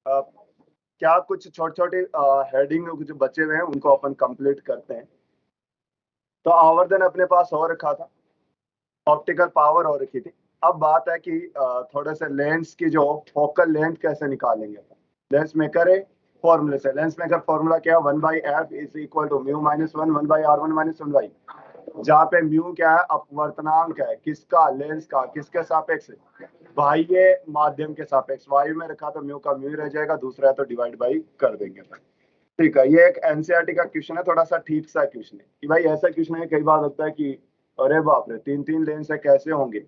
अ, क्या कुछ छोटे छोटे हेडिंग जो बचे हुए हैं उनको अपन कंप्लीट करते हैं। तो आवर्धन अपने पास हो रखा था, ऑप्टिकल पावर हो रखी थी। अब बात है कि थोड़े से लेंस की जो फोकल लेंथ कैसे निकालेंगे। लेंस मेकर है फॉर्मूले से। लेंस मेकर फॉर्मूला क्या है, 1/f is equal to mu minus one 1/r1 minus 1/, जहाँ पे म्यू क्या है, अपवर्तनांक है किसका, लेंस का, किसके सापेक्ष, बाह्य माध्यम के सापेक्ष। वायु में रखा तो म्यू का म्यू रह जाएगा, दूसरा है तो डिवाइड बाई कर देंगे। ठीक है, ये एक एनसीईआरटी का क्वेश्चन है, थोड़ा सा ठीक सा क्वेश्चन है कि भाई ऐसा क्वेश्चन है, कई बार लगता है कि अरे बाप रे 3-3 लेंस है कैसे होंगे।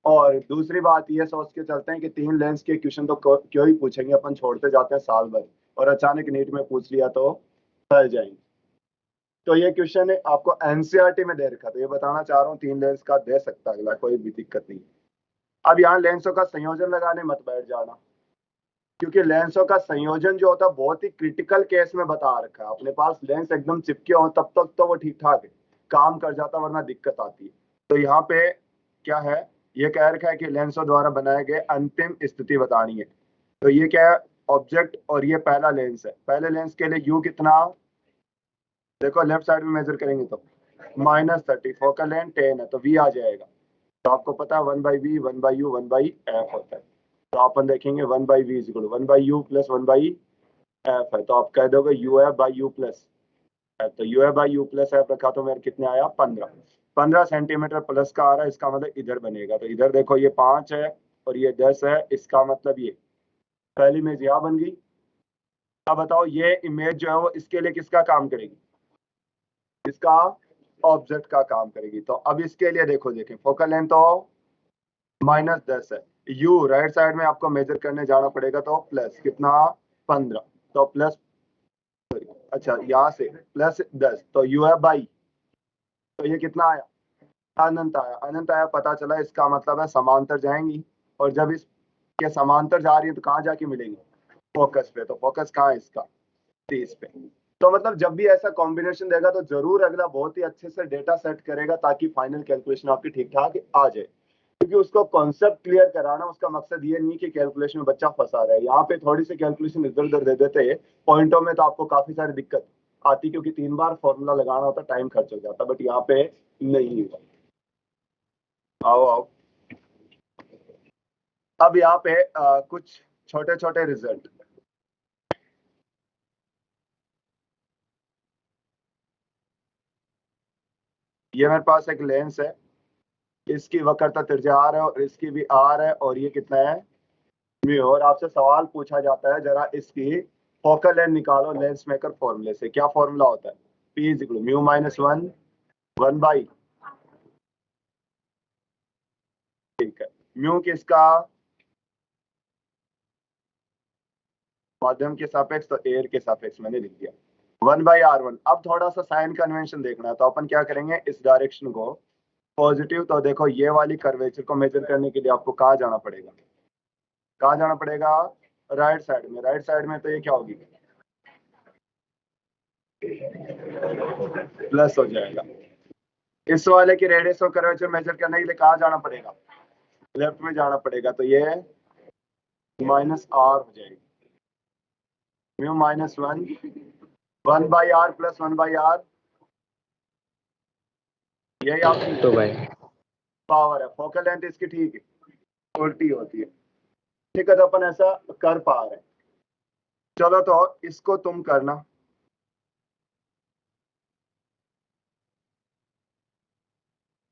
और दूसरी बात ये सोच के चलते हैं कि 3 लेंस के क्वेश्चन तो क्यों ही पूछेंगे, अपन छोड़ते जाते हैं साल भर, और अचानक नीट में पूछ लिया तो फैल जाएंगे। तो ये क्वेश्चन आपको एनसीईआरटी में दे रखा था, ये बताना चाह रहा हूँ 3 लेंस का दे सकता है अगला, कोई भी दिक्कत नहीं। अब यहाँ लेंसों का संयोजन लगाने मत बैठ जाना, क्योंकि लेंसों का संयोजन जो होता है बहुत ही क्रिटिकल केस में बता रखा है। अपने पास लेंस एकदम चिपके हो तब तक तो वो ठीक ठाक है, काम कर जाता, वरना दिक्कत आती है। तो यहाँ पे क्या है, ये कह रखा है कि लेंसों द्वारा बनाए गए अंतिम स्थिति बतानी है। तो ये क्या है, ऑब्जेक्ट, और ये पहला लेंस है। पहले लेंस के लिए यू कितना, देखो लेफ्ट साइड में मेजर करेंगे तो -30, फोकल लेंथ 10 है तो वी आ जाएगा। तो आपको पता है 1/v 1/u 1/f होता है। तो अपन देखेंगे 1/v is equal 1/u plus 1/f है, तो आप कह दोगे uf/u प्लस है। तो uf/u प्लस f रखा तो मेरे कितने आया, 15 सेंटीमीटर प्लस का आ रहा है, इसका मतलब इधर बनेगा। तो इधर देखो ये 5 है और ये 10 है, इसका मतलब ये पहली इमेज यहाँ बन गई। अब बताओ ये इमेज जो है वो इसके लिए किसका काम करेगी, इसका ऑब्जेक्ट का काम करेगी। तो अब इसके लिए देखो, देखें फोकल लेंथ तो -10 है, यू राइट साइड में आपको मेजर करने जाना पड़ेगा तो प्लस कितना, 15, तो प्लस, अच्छा यहाँ से +10, तो uf/, तो ये कितना आया, अनंत आया। अनंत आया, पता चला इसका मतलब है समांतर जाएंगी, और जब इसके समांतर जा रही है तो कहाँ जाके मिलेंगी, फोकस पे। तो फोकस कहाँ है इसका, 30 पे। तो मतलब जब भी ऐसा कॉम्बिनेशन देगा तो जरूर अगला बहुत ही अच्छे से डेटा सेट करेगा, ताकि फाइनल कैलकुलेशन आपकी ठीक ठाक आ जाए। क्योंकि उसको कॉन्सेप्ट क्लियर कराना, उसका मकसद ये नहीं कि कैलकुलेशन में बच्चा फंसा रहे। यहाँ पे थोड़ी सी कैलकुलेशन इधर उधर दे देते हैं पॉइंटों में, तो आपको काफी सारी दिक्कत आती, क्योंकि 3 बार फॉर्मूला लगाना होता, टाइम खर्च हो जाता, बट यहाँ पे नहीं हुआ। आओ आओ, अब यहाँ पे कुछ छोटे छोटे रिजल्ट। ये मेरे पास एक लेंस है, इसकी वक्रता त्रिज्या r है और इसकी भी r है, और ये कितना है, म्यू। और आपसे सवाल पूछा जाता है जरा इसकी फोकल लेंथ निकालो लेंस मेकर फॉर्मूले से। क्या फॉर्मूला होता है, p is equal mu minus 1 ठीक है, म्यू किसका, माध्यम के सापेक्ष, तो एयर के सापेक्ष मैंने लिख दिया 1/r1। अब थोड़ा सा साइन कन्वेंशन देखना है, तो अपन क्या करेंगे, इस डायरेक्शन को पॉजिटिव। तो देखो ये वाली कर्वेचर को मेजर करने के लिए आपको कहाँ जाना पड़ेगा, कहाँ जाना पड़ेगा, राइट साइड में। राइट साइड में तो ये क्या होगी, प्लस हो जाएगा। इस वाले की रेडियस ऑफ कर्वेचर मेजर करने के लिए कहाँ जाना पड़ेगा, लेफ्ट में जाना पड़ेगा, तो ये -r हो जाएगी। म्यू -1 1/r प्लस 1/r, यही आपकी तो भाई पावर है। फोकल लेंथ इसकी ठीक है, उल्टी होती है। ठीक है, तो अपन ऐसा कर पा रहे हैं। चलो तो इसको तुम करना,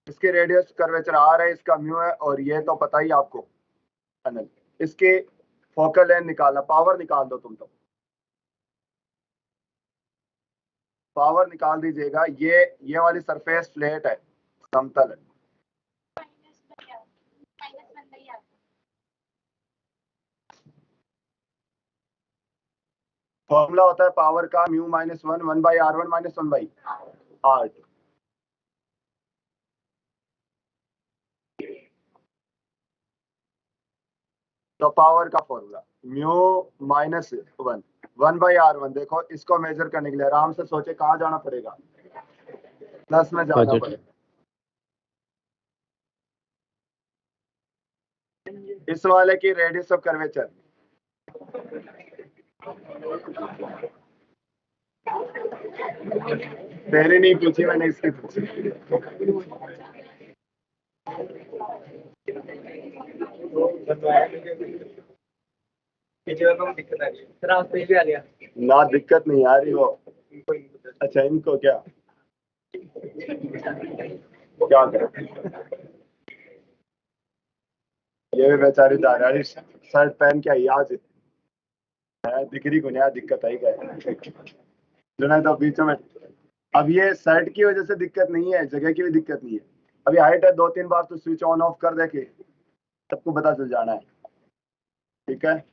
इसके रेडियस कर्वेचर r है, इसका म्यू है, और ये तो पता ही आपको अनंत। इसके फोकल लेंथ निकालना, पावर निकाल दो तुम तो, पावर निकाल दीजिएगा। ये वाली सरफेस फ्लैट है, समतल है। फॉर्मूला होता है पावर का म्यू -1 1/r1 माइनस 1/r2। तो पावर का फॉर्मूला म्यू -1 1/r1। देखो इसको मेजर करने के लिए आराम से सोचे कहाँ जाना पड़ेगा, प्लस में जाना पॉजिटिव। पड़ेगा। इस वाले की रेडियस ऑफ कर्वेचर तेरी नहीं पूछी मैंने, इसकी पूछी। ना दिक्कत नहीं आ रही वो। अच्छा इनको क्या क्या करें, ये भी बेचारी दाराड़ी शर्ट पहन के आई आज है, दिख रही को नया दिक्कत आई गए जो ना, तो बीच में। अब ये शर्ट की वजह से दिक्कत नहीं है, जगह की भी दिक्कत नहीं है। अभी हाइट है, 2-3 बार तो स्विच ऑन ऑफ कर देखे सबको पता चल जाना है। ठीक है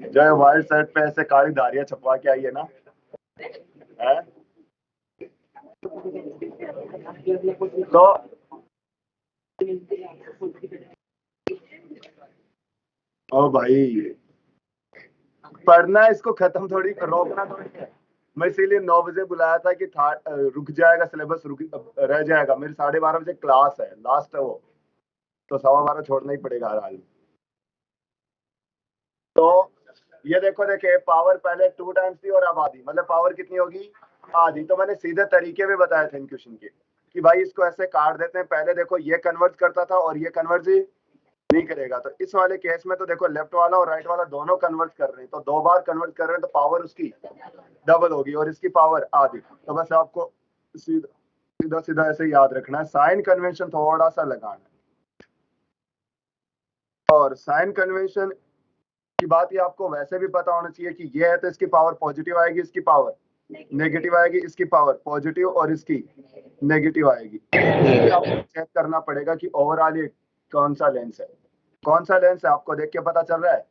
जो है व्हाइट शर्ट पे ऐसे काली धारियां छपवा के आई है ना, है? तो ओ भाई, पढ़ना इसको खत्म थोड़ी रोकना थोड़ी है। मैं इसीलिए 9 बजे बुलाया था कि रुक जाएगा सिलेबस, रुक रह जाएगा। मेरी 12:30 बजे क्लास है, लास्ट है वो, तो 12:15 छोड़ना ही पड़ेगा हर हाल में। तो ये देखो, देखे पावर पहले 2 टाइम्स थी और अब आधी, मतलब पावर कितनी होगी, आधी। तो मैंने सीधे तरीके भी बताए थे इन क्वेश्चन के कि भाई इसको ऐसे काट देते हैं, पहले देखो ये कन्वर्ट करता था और ये कन्वर्ट नहीं करेगा। तो इस वाले केस में तो देखो लेफ्ट वाला और राइट वाला दोनों कन्वर्ट कर रहे हैं, तो 2 बार कन्वर्ट कर रहे हैं तो पावर उसकी डबल होगी और इसकी पावर आधी। तो बस आपको सीधा सीधा सीधा ऐसे याद रखना है, साइन कन्वेंशन थोड़ा सा लगाना है। और साइन कन्वेंशन की बात ये आपको वैसे भी पता होना चाहिए कि ये है तो इसकी पावर पॉजिटिव आएगी, इसकी पावर नेगेटिव आएगी, इसकी पावर पॉजिटिव और इसकी नेगेटिव आएगी। इसलिए आपको चेक करना पड़ेगा कि ओवरऑल ये कौन सा लेंस है, कौन सा लेंस है, आपको देख के पता चल रहा है।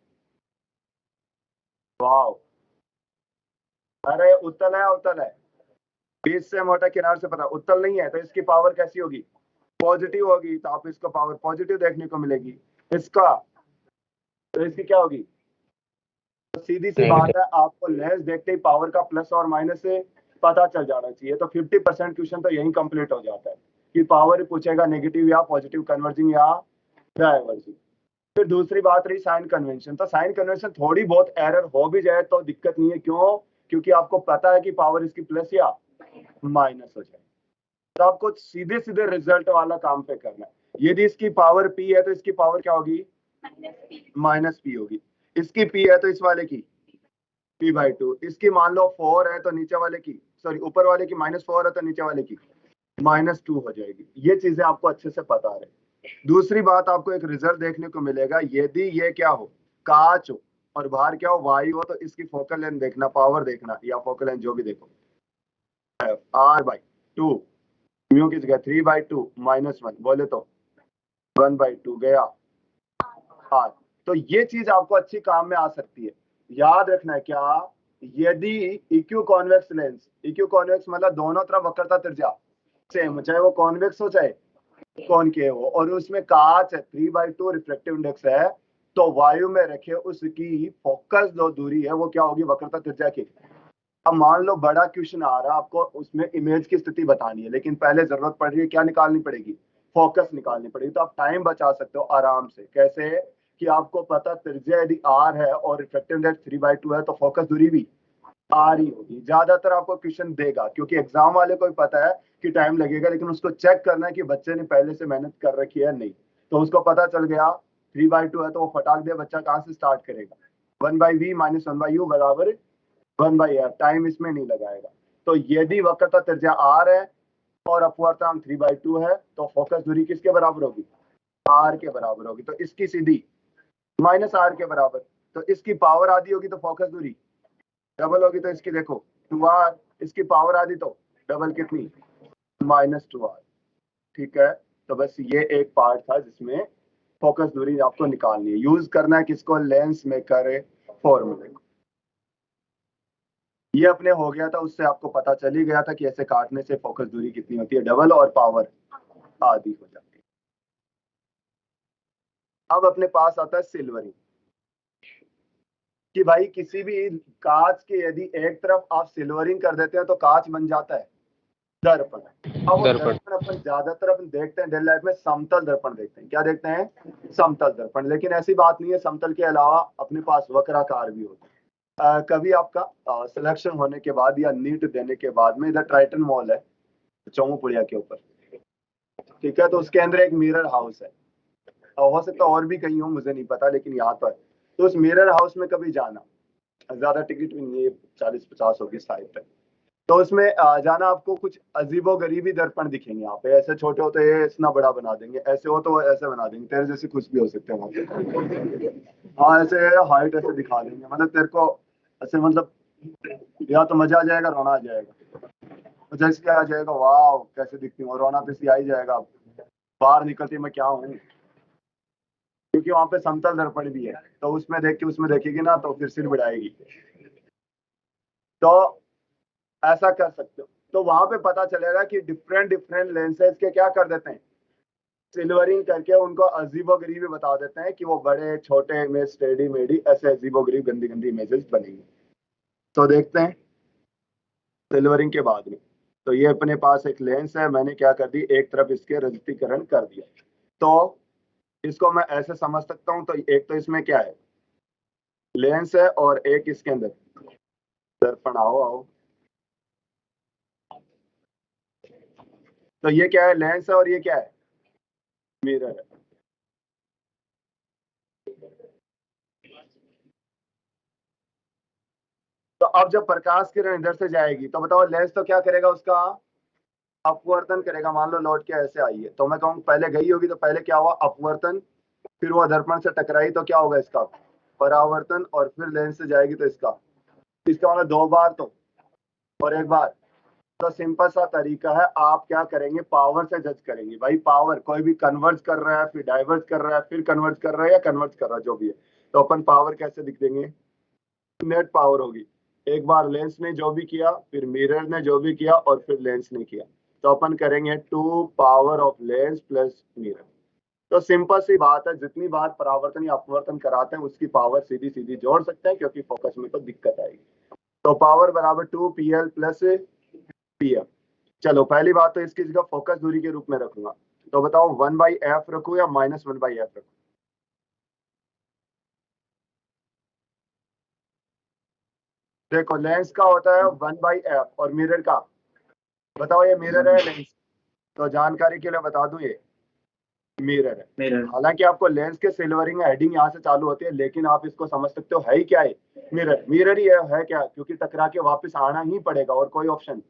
वाह, अरे उत्तल है, उत्तल है, बीच से मोटा किनार से पता, उत्तल नहीं है तो इसकी पावर कैसी होगी, पॉजिटिव होगी। तो आप इसको पावर पॉजिटिव देखने को मिलेगी, इसका तो इसकी क्या होगी। तो सीधी सी बात है, आपको लेंस देखते ही पावर का प्लस और माइनस से पता चल जाना चाहिए। तो 50% क्वेश्चन तो यही कंप्लीट हो जाता है कि पावर पूछेगा नेगेटिव या पॉजिटिव, कन्वर्जिंग या डाइवर्जिंग। फिर दूसरी बात रही साइन कन्वेंशन। तो साइन कन्वेंशन थोड़ी बहुत एरर हो भी जाए तो दिक्कत नहीं है, क्यों, क्योंकि आपको पता है कि पावर इसकी प्लस या माइनस हो जाए। तो आपको सीधे सीधे रिजल्ट वाला काम पे करना है। यदि इसकी पावर पी है तो इसकी पावर क्या होगी, माइनस पी होगी। इसकी पी है तो इस वाले की p/2। इसकी मान लो 4 है तो नीचे वाले की, सॉरी ऊपर वाले की -4 है तो नीचे वाले की -2 हो जाएगी। ये चीजें आपको अच्छे से पता है। दूसरी बात, आपको एक रिजल्ट देखने को मिलेगा, यदि ये क्या हो, कांच हो और बाहर क्या हो, वायु हो, तो इसकी फोकल लेंथ देखना, पावर देखना या फोकल लेंथ जो भी देखो, r/2, म्यू की जगह 3/2 -1 बोले तो 1/2 गया r। तो ये चीज आपको अच्छी काम में आ सकती है। याद रखना है क्या, यदि इक्यू कॉन्वेक्स लेंस, इक्यू कॉन्वेक्स मतलब दोनों तरफ वक्रता त्रिज्या सेम, चाहे वो कॉन्वेक्स हो चाहे कॉनकेव हो, और उसमें कांच है, 3/2 रिफ्लेक्टिव इंडेक्स है, तो वायु में रखे उसकी फोकस जो दूरी है वो क्या होगी, वक्रता त्रिज्या की। अब मान लो बड़ा क्वेश्चन आ रहा है, आपको उसमें इमेज की स्थिति बतानी है, लेकिन पहले जरूरत पड़ रही है क्या निकालनी पड़ेगी, फोकस निकालनी पड़ेगी। तो आप टाइम बचा सकते हो आराम से, कैसे कि आपको पता त्रिज्या यदि r है और रिफ्लेक्टिव इंडेक्स 3/2 है तो फोकस दूरी भी r ही होगी। ज्यादातर आपको क्वेश्चन देगा क्योंकि एग्जाम वाले को भी पता है कि टाइम लगेगा, लेकिन उसको चेक करना है कि बच्चे ने पहले से मेहनत कर रखी है नहीं। तो उसको पता चल गया 3/2 है तो वो फटाक दे बच्चा कहाँ से स्टार्ट करेगा, 1/v - 1/u बराबर 1/r, टाइम इसमें नहीं लगाएगा। तो यदि वक्रता त्रिज्या r है और अपवर्तनांक 3/2 है तो फोकस दूरी किसके बराबर होगी, r के बराबर होगी। तो इसकी सीधी -r के बराबर, तो इसकी पावर आधी होगी तो फोकस दूरी डबल होगी। तो इसकी देखो 2r, इसकी पावर आधी तो डबल कितनी, -2r। ठीक है, तो बस ये एक पार्ट था जिसमें फोकस दूरी आपको निकालनी है। यूज करना है किसको, लेंस मेकर फॉर्मूले को। ये अपने हो गया था, उससे आपको पता चल ही गया था कि ऐसे काटने से फोकस दूरी कितनी होती है, डबल, और पावर आधी हो जाती है। अब अपने पास आता है सिल्वरिंग, कि भाई किसी भी कांच के यदि एक तरफ आप सिल्वरिंग कर देते हैं तो कांच बन जाता है, दर्पण। अब वो दर्पण। दर्पण अपन ज्यादातर अपन देखते हैं डेली लाइफ में समतल दर्पण देखते हैं। क्या देखते हैं? समतल दर्पण। लेकिन ऐसी बात नहीं है, समतल के अलावा अपने पास वक्राकार भी होते हैं। कभी आपका सिलेक्शन होने के बाद या नीट देने के बाद में इधर ट्राइटन मॉल है चौमुपुड़िया के ऊपर, ठीक है, तो उसके अंदर एक मिरर हाउस है। हो सकता और भी कहीं हो, मुझे नहीं पता, लेकिन यहाँ पर तो उस मिरर हाउस में कभी जाना, ज्यादा टिकट भी नहीं है, 40-50 होगी शायद तक। तो उसमें जाना, आपको कुछ अजीबो गरीबी दर्पण दिखेंगे यहाँ पे। ऐसे छोटे होते हैं इतना बड़ा बना देंगे, ऐसे हो तो ऐसे बना देंगे, तेरे जैसे कुछ भी हो सकते हैं वहाँ पे। हाँ, ऐसे हाइट ऐसे दिखा देंगे, मतलब तेरे को ऐसे, मतलब या तो मजा आ जाएगा, रोना आ जाएगा। जैसे आ जाएगा, वाह कैसे दिखती हूँ, और रोना तो इसलिए आ ही जाएगा, बाहर निकलती मैं क्या हूँ। क्योंकि वहां पे समतल दर्पण भी है, तो उसमें देख के उसमें देखेगी ना तो फिर सिर बिड़ाएगी। तो ऐसा कर सकते हो। तो वहां पे पता चलेगा कि डिफरेंट डिफरेंट लेंसेज के क्या कर देते हैं, सिल्वरिंग करके उनको अजीबो गरीब बता देते हैं कि वो बड़े छोटे इमेज, टेढ़ी मेढ़ी, ऐसे अजीबो गरीब गंदी गंदी इमेजेस बनेंगी। तो देखते हैं सिल्वरिंग के बाद में। तो ये अपने पास एक लेंस है, मैंने क्या कर दी, एक तरफ इसके रजतीकरण कर दिया। तो इसको मैं ऐसे समझ सकता हूं, तो एक तो इसमें क्या है, लेंस है, और एक इसके अंदर दर्पण। आओ आओ, तो ये क्या है, लेंस है, और ये क्या है, मिरर है। तो अब जब प्रकाश किरण इधर से जाएगी तो बताओ लेंस तो क्या करेगा, उसका अपवर्तन करेगा। मान लो लौट के ऐसे आई है, तो मैं कहूँ पहले गई होगी, तो पहले क्या हुआ, अपवर्तन, फिर वो दर्पण से टकराई तो क्या होगा, इसका परावर्तन, और फिर लेंस से जाएगी तो इसका इसका मतलब 2 बार तो, और 1 बार। तो सिंपल सा तरीका है, आप क्या करेंगे, पावर से जज करेंगे। भाई पावर, कोई भी कन्वर्ज कर रहा है, फिर डाइवर्ज कर रहा है, फिर कन्वर्ज कर रहा है, या कन्वर्ज कर रहा है, जो भी है, तो अपन पावर कैसे लिख देंगे, नेट पावर होगी। एक बार लेंस ने जो भी किया, फिर मिरर ने जो भी किया, और फिर लेंस ने किया, तो अपन करेंगे 2 power of lens plus mirror. तो सिंपल सी बात है, जितनी बार परावर्तन या अपवर्तन कराते हैं उसकी पावर सीधी सीधी जोड़ सकते हैं, क्योंकि फोकस में तो दिक्कत आएगी। तो पावर बराबर 2 PL प्लस PM। चलो पहली बात तो इसकी जगह फोकस दूरी के रूप में रखूंगा। तो बताओ 1/f रखूं या -1/f रखूं? देखो लेंस का होता है 1/f, और मिरर का बताओ, ये मिरर है लेंस, तो जानकारी के लिए बता दूं ये मिरर है। मिरर। हालांकि आपको लेंस के सिल्वरिंग हेडिंग यहाँ से चालू होती है, लेकिन आप इसको समझ सकते हो है ही क्या है, मिरर। मिरर ही है क्या, क्योंकि टकरा के वापस आना ही पड़ेगा, और कोई ऑप्शन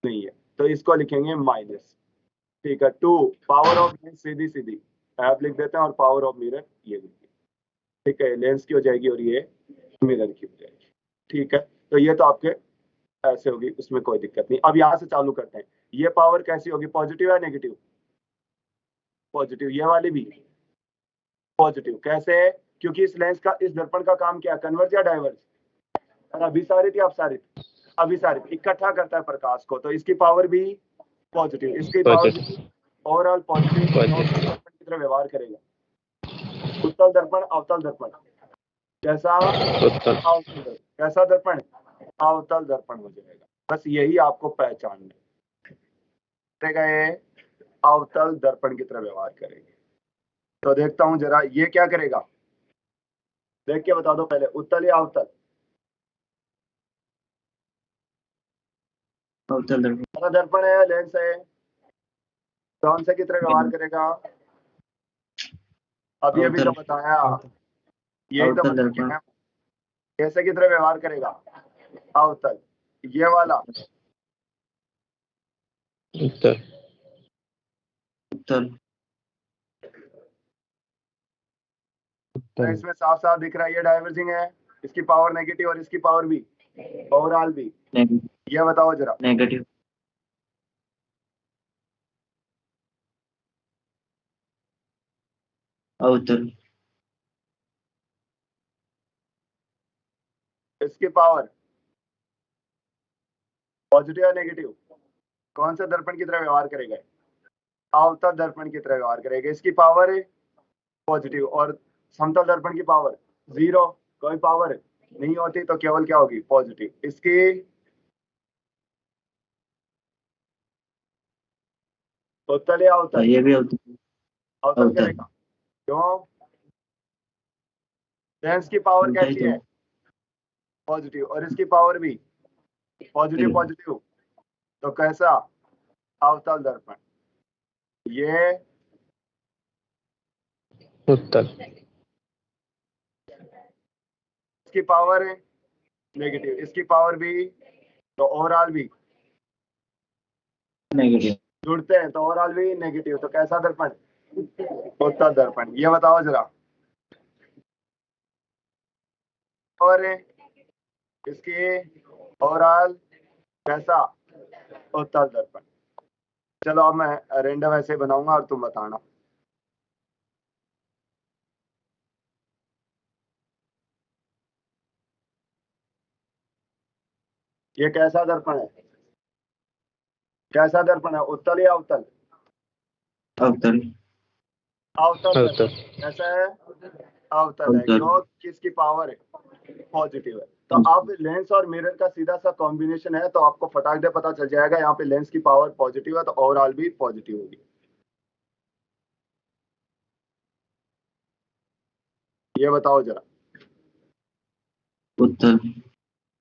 नहीं है। तो इसको लिखेंगे माइनस, ठीक है। 2 power of lens, Sidhi Sidhi app लिख देते हैं, और पावर ऑफ मिरर ये लिख दिया, ठीक है। लेंस की हो जाएगी और ये मिरर की हो जाएगी, ठीक है। तो ये तो आपके ऐसे होगी, उसमें कोई दिक्कत नहीं। अब यहाँ से चालू करते हैं, ये पावर कैसी होगी, पॉजिटिव या नेगेटिव? पॉजिटिव। ये वाली भी पॉजिटिव। कैसे? क्योंकि इस लेंस का, इस दर्पण का काम क्या है, कन्वर्ज या डाइवर्ज? अभिसारित या अपसारित? अभिसारित, इकट्ठा करता है प्रकाश को, तो इसकी पावर भी पॉजिटिव, इसकी पावर भी ओवरऑल पॉजिटिव। दर्पण की तरह व्यवहार करेगा। उत्तल दर्पण, अवतल दर्पण, कैसा? कैसा दर्पण? अवतल दर्पण हो जाएगा। बस यही आपको पहचानना है, अवतल दर्पण की तरह व्यवहार करेंगे। तो देखता हूं जरा ये क्या करेगा, देख के बता दो पहले, उत्तल या अवतल? अवतल दर्पण। दर्पण है, लेंस है, कौन से की तरह व्यवहार करेगा? अभी अभी तो बताया, यही तो बताया, कैसे की तरह व्यवहार करेगा, अवतल। ये वाला उत्तर। उत्तल। तो इसमें साफ साफ दिख रहा है ये डाइवर्जिंग है, इसकी पावर नेगेटिव और इसकी पावर भी, ओवरऑल भी। ये बताओ जरा, नेगेटिव। अवतल। इसकी पावर पॉजिटिव या नेगेटिव? कौन से दर्पण की तरह व्यवहार करेगा? अवतल दर्पण की तरह व्यवहार करेगा। इसकी पावर है पॉजिटिव, और समतल दर्पण की पावर 0, कोई पावर नहीं होती, तो केवल क्या होगी, पॉजिटिव। इसकी उत्तल या अवतल? ये भी अवतल। अवतल अवतल। करेगा। क्यों? लेंस की पावर उल्टा ही कैसी तो। है? पॉजिटिव, और इसकी पावर भी पॉजिटिव फिर पॉजिटिव। तो कैसा? अवतल दर्पण। ये उत्तल। इसकी पावर है नेगेटिव, इसकी पावर भी, तो ओवरऑल भी नेगेटिव। जुड़ते हैं तो ओवरऑल भी नेगेटिव। तो कैसा दर्पण? उत्तल दर्पण। ये बताओ जरा। और इसकी ओवरऑल कैसा? उत्तल दर्पण। चलो अब मैं रेंडम ऐसे बनाऊंगा और तुम बताना। ये कैसा दर्पण है? कैसा दर्पण है? उत्तल या अवतल? अवतल। अवतल अवतल। दर्पण। कैसा है? अवतल है। अवतल। क्यों? किसकी पावर है? पॉजिटिव है। तो अब लेंस और मिरर का सीधा सा कॉम्बिनेशन है, तो आपको फटाक से पता चल जाएगा यहाँ पे लेंस की पावर पॉजिटिव है तो ओवरऑल भी पॉजिटिव होगी। ये बताओ जरा। उत्तल।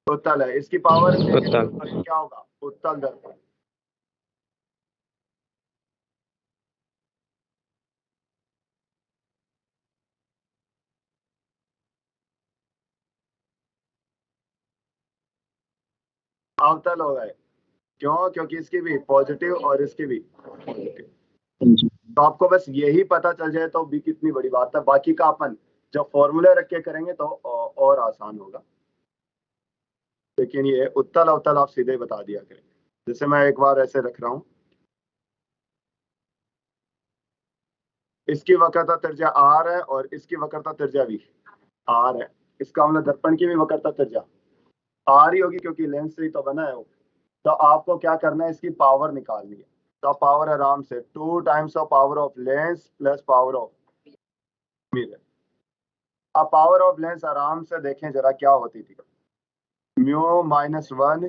उत्तल है, इसकी पावर नेगेटिव, उत्तल। तो ये क्या होगा? उत्तल दर्पण। अवतल हो गए। क्यों? क्योंकि इसकी भी पॉजिटिव और इसकी भी पॉजिटिव। तो आपको बस यही पता चल जाए तो भी कितनी बड़ी बात है। बाकी का अपन जब फॉर्मूले रख के करेंगे तो और आसान होगा। लेकिन ये उत्तल अवतल आप सीधे बता दिया करें। जैसे मैं एक बार ऐसे रख रहा हूं, इसकी वक्रता त्रिज्या आर है और इसकी वक्रता त्रिज्या भी आर है। इसका मतलब दर्पण की भी वक्रता त्रिज्या आर ही होगी, क्योंकि लेंस से ही तो बना है वो। तो आपको क्या करना है? इसकी पावर निकालनी है। तो पावर आराम से 2 times of power of lens plus power of mirror. अब पावर ऑफ लेंस आराम से देखें जरा क्या होती थी। Mu minus one,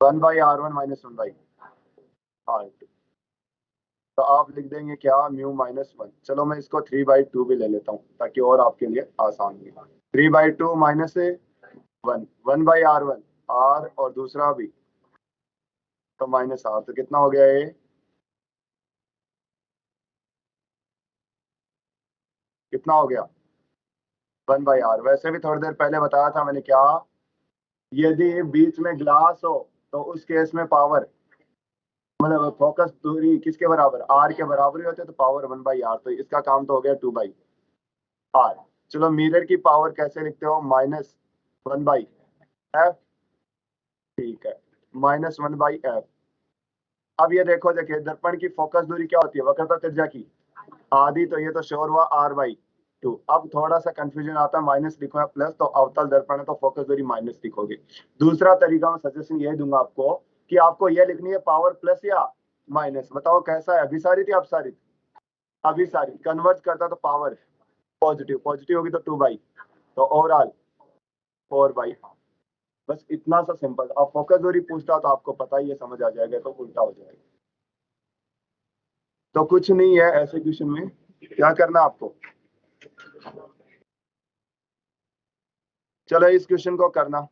1/r1 minus 1/r2। तो आप लिख देंगे क्या? Mu minus one. चलो मैं इसको 3/2 भी ले लेता हूँ ताकि और आपके लिए आसान हो। 3/2 माइनस 1/r1, आर और दूसरा भी तो माइनस आर। तो कितना हो गया ये? कितना हो गया? 1/r। वैसे भी थोड़ी देर पहले बताया था मैंने क्या, यदि बीच में ग्लास हो तो उस केस में पावर, मतलब फोकस दूरी किसके बराबर? आर के बराबर ही होते तो पावर 1/r। तो इसका काम तो हो गया 2/r। चलो मिरर की पावर कैसे लिखते हो? -1/f। ठीक है, -1/f। अब ये देखो, देखिए दर्पण की फोकस दूरी क्या होती है वक्रता त्रिज्या की? आधी। तो ये तो श्योर हुआ r/2। अब थोड़ा सा कंफ्यूजन आता है, माइनस लिखो या प्लस, तो अवतल दर्पण है तो फोकस दूरी माइनस लिखोगे। दूसरा तरीका मैं सजेशन ये दूंगा आपको कि आपको ये लिखनी है पावर प्लस या माइनस। बताओ कैसा है? अभिसारित या अपसारित? अभिसारित। कन्वर्ज करता तो पावर पॉजिटिव, पॉजिटिव होगी तो 2/, तो ओवरऑल 4/। बस इतना सा सिंपल। अब फोकस दूरी पूछता तो आपको पता ही है, समझ आ जाएगा, तो उल्टा हो जाएगा। तो कुछ नहीं है ऐसे क्वेश्चन में, क्या करना आपको? चलो इस क्वेश्चन को करना।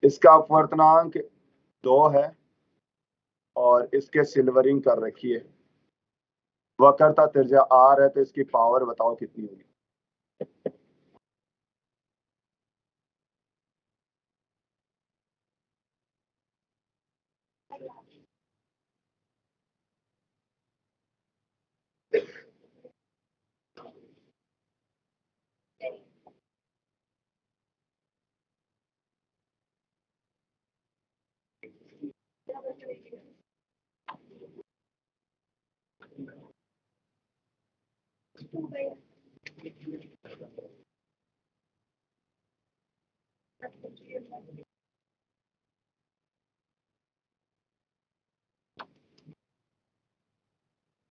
इसका अपवर्तनांक 2 है और इसके सिल्वरिंग कर रखी है। वक्रता त्रिज्या आर है तो इसकी पावर बताओ कितनी होगी?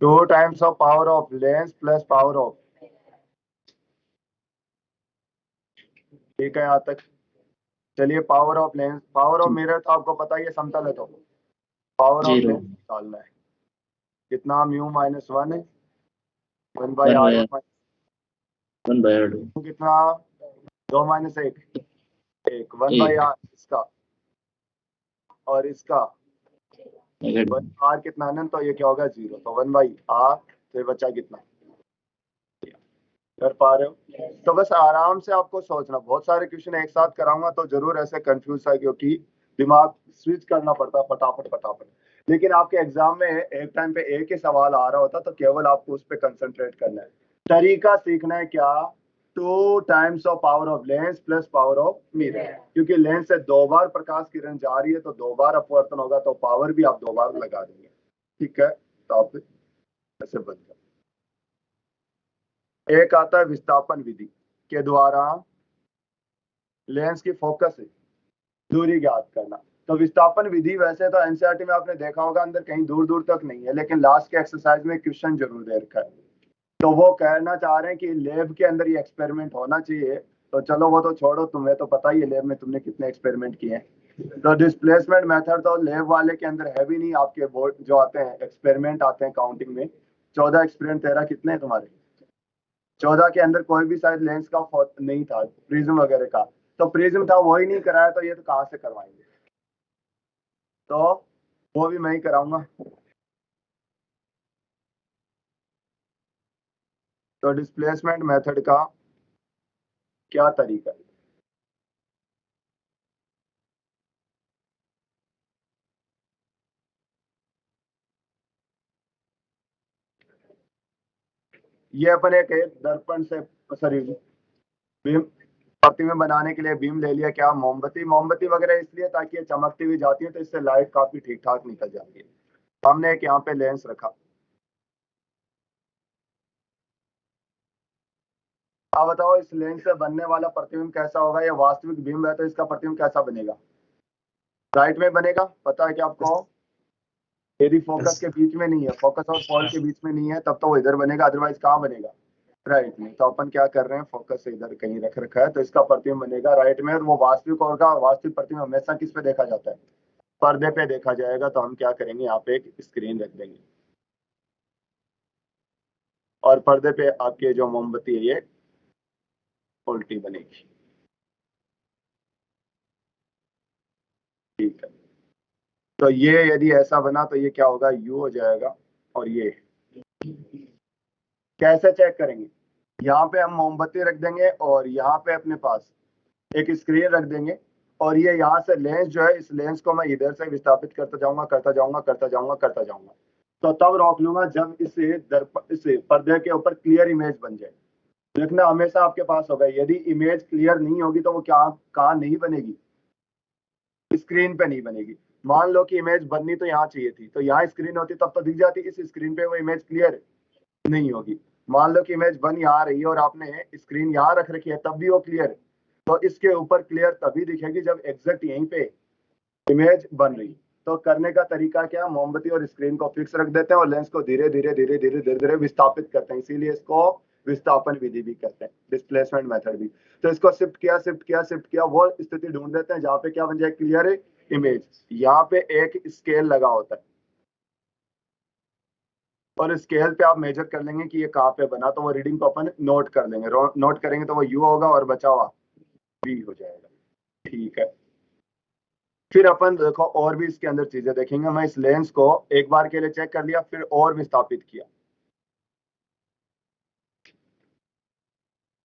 Two times of power of lens plus power of ठीक है यहाँ तक। चलिए power of lens, power of mirror तो आपको पता ही है समतल है, तो पावर ऑफ 0 लेंस निकालना है। कितना, म्यू माइनस 1 है, 1 बाई 1 आर बाय 1/2 कितना, 2 माइनस 1, 1 बाई 1 आर इसका, और इसका नेगेटिव। आर कितना अनंत, तो ये क्या होगा 0, तो 1/r, तो ये बचा कितना, कर पा रहे हो। तो बस आराम से आपको सोचना, बहुत सारे क्वेश्चन एक साथ कराऊंगा तो जरूर ऐसे कंफ्यूज है, क्योंकि दिमाग स्विच करना पड़ता है फटाफट फटाफट। लेकिन आपके एग्जाम में एक टाइम पे एक ही सवाल आ रहा होता तो केवल आपको उस पर कंसंट्रेट करना है। तरीका सीखना है क्या, 2 times of power of lens plus power of mirror, क्योंकि लेंस से 2 बार प्रकाश किरण जा रही है तो 2 बार अपवर्तन होगा, तो पावर भी आप 2 बार लगा देंगे। ठीक है, तो आप ऐसे बन जाओ। एक आता है विस्थापन विधि के द्वारा लेंस की फोकस दूरी ज्ञात करना। तो विस्थापन विधि वैसे तो एनसीईआरटी में आपने देखा होगा अंदर कहीं दूर दूर तक नहीं है, लेकिन लास्ट के एक्सरसाइज में क्वेश्चन जरूर दे रखा है। तो वो कहना चाह रहे हैं कि लैब के अंदर ये एक्सपेरिमेंट होना चाहिए। तो चलो वो तो छोड़ो, तुम्हें तो पता ही है लैब में तुमने कितने एक्सपेरिमेंट किए हैं। तो डिस्प्लेसमेंट मेथड तो लैब वाले के अंदर है भी नहीं। आपके बोर्ड जो आते हैं एक्सपेरिमेंट आते हैं काउंटिंग में, 14 एक्सपेरिमेंट, 13 कितने हैं तुम्हारे, 14 के अंदर कोई भी शायद लेंस का नहीं था, प्रिज्म वगैरह का। तो प्रिज्म था वो ही नहीं कराया, तो ये तो कहाँ से करवाएंगे। तो वो भी मैं ही कराऊंगा। तो डिस्प्लेसमेंट मेथड का क्या तरीका है, ये अपन एक दर्पण से, सॉरी, बीम, प्रतिबिंब बनाने के लिए बीम ले लिया, क्या मोमबत्ती, मोमबत्ती वगैरह इसलिए ताकि ये चमकती हुई जाती है तो इससे लाइट काफी ठीक ठाक निकल जाती है। हमने एक यहाँ पे लेंस रखा। आप बताओ इस लेंस से बनने वाला प्रतिबिंब कैसा होगा, ये वास्तविक बिंब है तो इसका प्रतिबिंब कैसा बनेगा, राइट में बनेगा, पता है क्या आपको। यदि फोकस के बीच में नहीं है, फोकस और पॉल के बीच में नहीं है, तब तो वो इधर बनेगा, अदरवाइज कहाँ बनेगा, राइट में। तो अपन क्या कर रहे हैं, फोकस से इधर कहीं रख रखा है तो इसका प्रतिबिंब बनेगा राइट में। और वो वास्तविक होगा, वास्तविक प्रतिबिंब हमेशा किस पे देखा जाता है, पर्दे पे देखा जाएगा। तो हम क्या करेंगे, यहाँ पे एक स्क्रीन रख देंगे और पर्दे पे आपके जो मोमबत्ती है ये उल्टी बनेगी। ठीक है, तो ये यदि ऐसा बना तो ये क्या होगा, यू हो जाएगा। और ये कैसे चेक करेंगे, यहाँ पे हम मोमबत्ती रख देंगे और यहाँ पे अपने पास एक स्क्रीन रख देंगे। और ये यहाँ से लेंस जो है, इस लेंस को मैं इधर से विस्थापित करता जाऊंगा करता जाऊंगा करता जाऊंगा करता जाऊंगा। तो तब रोक लूंगा जब इस पर्दे के ऊपर क्लियर इमेज बन जाए। देखना हमेशा आपके पास होगा, यदि इमेज क्लियर नहीं होगी तो वो क्या कहाँ नहीं बनेगी, स्क्रीन पे नहीं बनेगी। मान लो कि इमेज बननी तो यहाँ चाहिए थी, तो यहाँ स्क्रीन होती तब तो दिख जाती, इस स्क्रीन पे वो इमेज क्लियर नहीं होगी। मान लो कि इमेज बन यहाँ रही है और आपने स्क्रीन यहाँ रख रखी है तब भी वो क्लियर, तो इसके ऊपर क्लियर तभी दिखेगी जब एग्जैक्ट यहीं पे इमेज बन रही। तो करने का तरीका क्या, मोमबत्ती और स्क्रीन को फिक्स रख देते हैं और लेंस को धीरे धीरे धीरे धीरे धीरे धीरे विस्थापित करते हैं, इसीलिए इसको विस्थापन विधि भी कहते हैं, डिस्प्लेसमेंट मेथड भी। तो इसको शिफ्ट किया शिफ्ट किया शिफ्ट किया, वो स्थिति ढूंढ देते हैं जहां पे क्या बन जाए, क्लियर इमेज। यहाँ पे एक स्केल लगा होता है और स्केल पे आप मेजर कर लेंगे कि ये कहाँ पे बना, तो वो रीडिंग को अपन नोट कर लेंगे, नोट करेंगे तो वो यू होगा और बचा हुआ बी हो जाएगा। ठीक है, फिर अपन देखो और भी इसके अंदर चीजें देखेंगे। मैं इस लेंस को एक बार के लिए चेक कर लिया, फिर और विस्थापित किया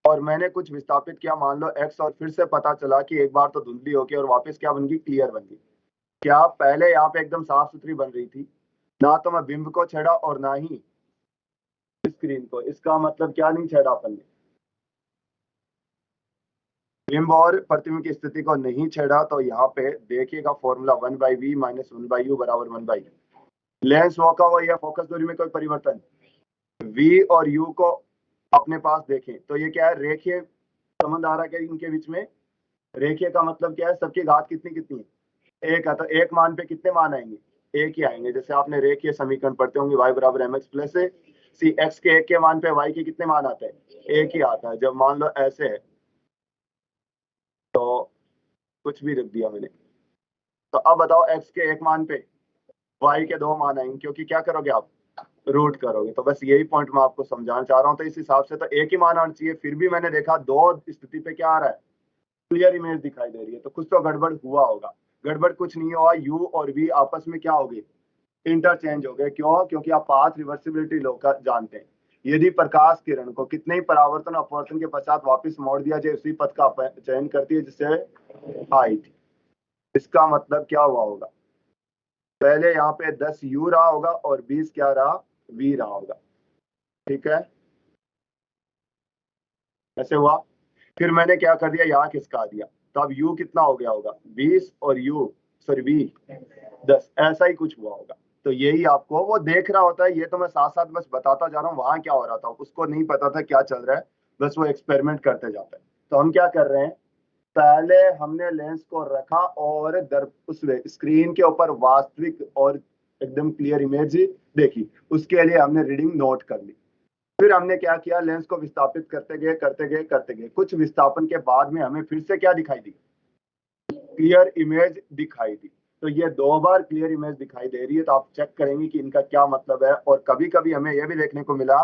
और मैंने कुछ विस्थापित किया, मान लो एक्स, और फिर से पता चला कि एक बार तो धुंधली होगी और वापस क्या बन गई, क्लियर बन गई। क्या पहले यहाँ पे एकदम साफ सुथरी बन रही थी, ना तो मैं बिंब को छेड़ा और ना ही स्क्रीन को, इसका मतलब क्या नहीं छेड़ा अपन ने, बिंब और प्रतिबिंब की स्थिति को नहीं छेड़ा। तो यहाँ पे देखिएगा फॉर्मूला 1/v माइनस 1/u बराबर 1/u। लेंस वो का वो, या फोकस दूरी में कोई परिवर्तन, v और u को अपने पास देखें तो ये क्या है, रेखीय संबंध आ रहा है इनके बीच में। रेखीय का मतलब क्या है, सबकी घात कितनी कितनी है, एक है, तो एक मान पे कितने मान आएंगे, एक ही आएंगे। जैसे आपने रेखीय समीकरण पढ़ते होंगे, y बराबर mx प्लस सी, x के एक के मान पे y के कितने मान आते हैं, एक ही आता है। जब मान लो ऐसे है तो कुछ भी रख दिया मैंने। तो अब बताओ x के एक मान पे y के दो मान आएंगे, क्योंकि क्या करोगे आप, रूट करोगे। तो बस यही पॉइंट मैं आपको समझाना चाह रहा हूँ। तो इस हिसाब से तो एक ही मान आना चाहिए, फिर भी मैंने देखा दो स्थिति पे क्या आ रहा है, क्लियर इमेज दिखाई दे रही है। तो कुछ तो गड़बड़ हुआ होगा। गड़बड़ कुछ नहीं हुआ, u और v आपस में क्या हो गए, इंटरचेंज हो गए। क्यों? क्योंकि आप पाथ रिवर्सिबिलिटी लॉ का जानते हैं। यदि प्रकाश किरण को कितने ही परावर्तन अपवर्तन के पश्चात वापस मोड़ दिया जाए, उसी पथ का चयन करती है जिससे आई थी। इसका मतलब क्या हुआ होगा, पहले यहाँ पे 10 u रहा होगा और 20 क्या रहा, v रहा होगा। ठीक है, ऐसे हुआ। फिर मैंने क्या कर दिया, यहाँ खिसका दिया। तो अब u कितना हो गया होगा, 20 और v 10, ऐसा ही कुछ हुआ होगा। तो यही आपको वो देख रहा होता है, ये तो मैं साथ साथ बस बताता जा रहा हूँ वहां क्या हो रहा था, उसको नहीं पता था क्या चल रहा है, बस वो एक्सपेरिमेंट करते जाता है। तो हम क्या कर रहे हैं, पहले हमने लेंस को रखा और उस स्क्रीन के ऊपर वास्तविक और एकदम क्लियर इमेज देखी, उसके लिए हमने रीडिंग नोट कर ली। फिर हमने क्या किया, लेंस को विस्थापित करते गए करते गए करते गए, कुछ विस्थापन के बाद में हमें फिर से क्या दिखाई दी, क्लियर इमेज दिखाई दी। तो ये दो बार क्लियर इमेज दिखाई दे रही है। तो आप चेक करेंगे कि इनका क्या मतलब है। और कभी कभी हमें यह भी देखने को मिला,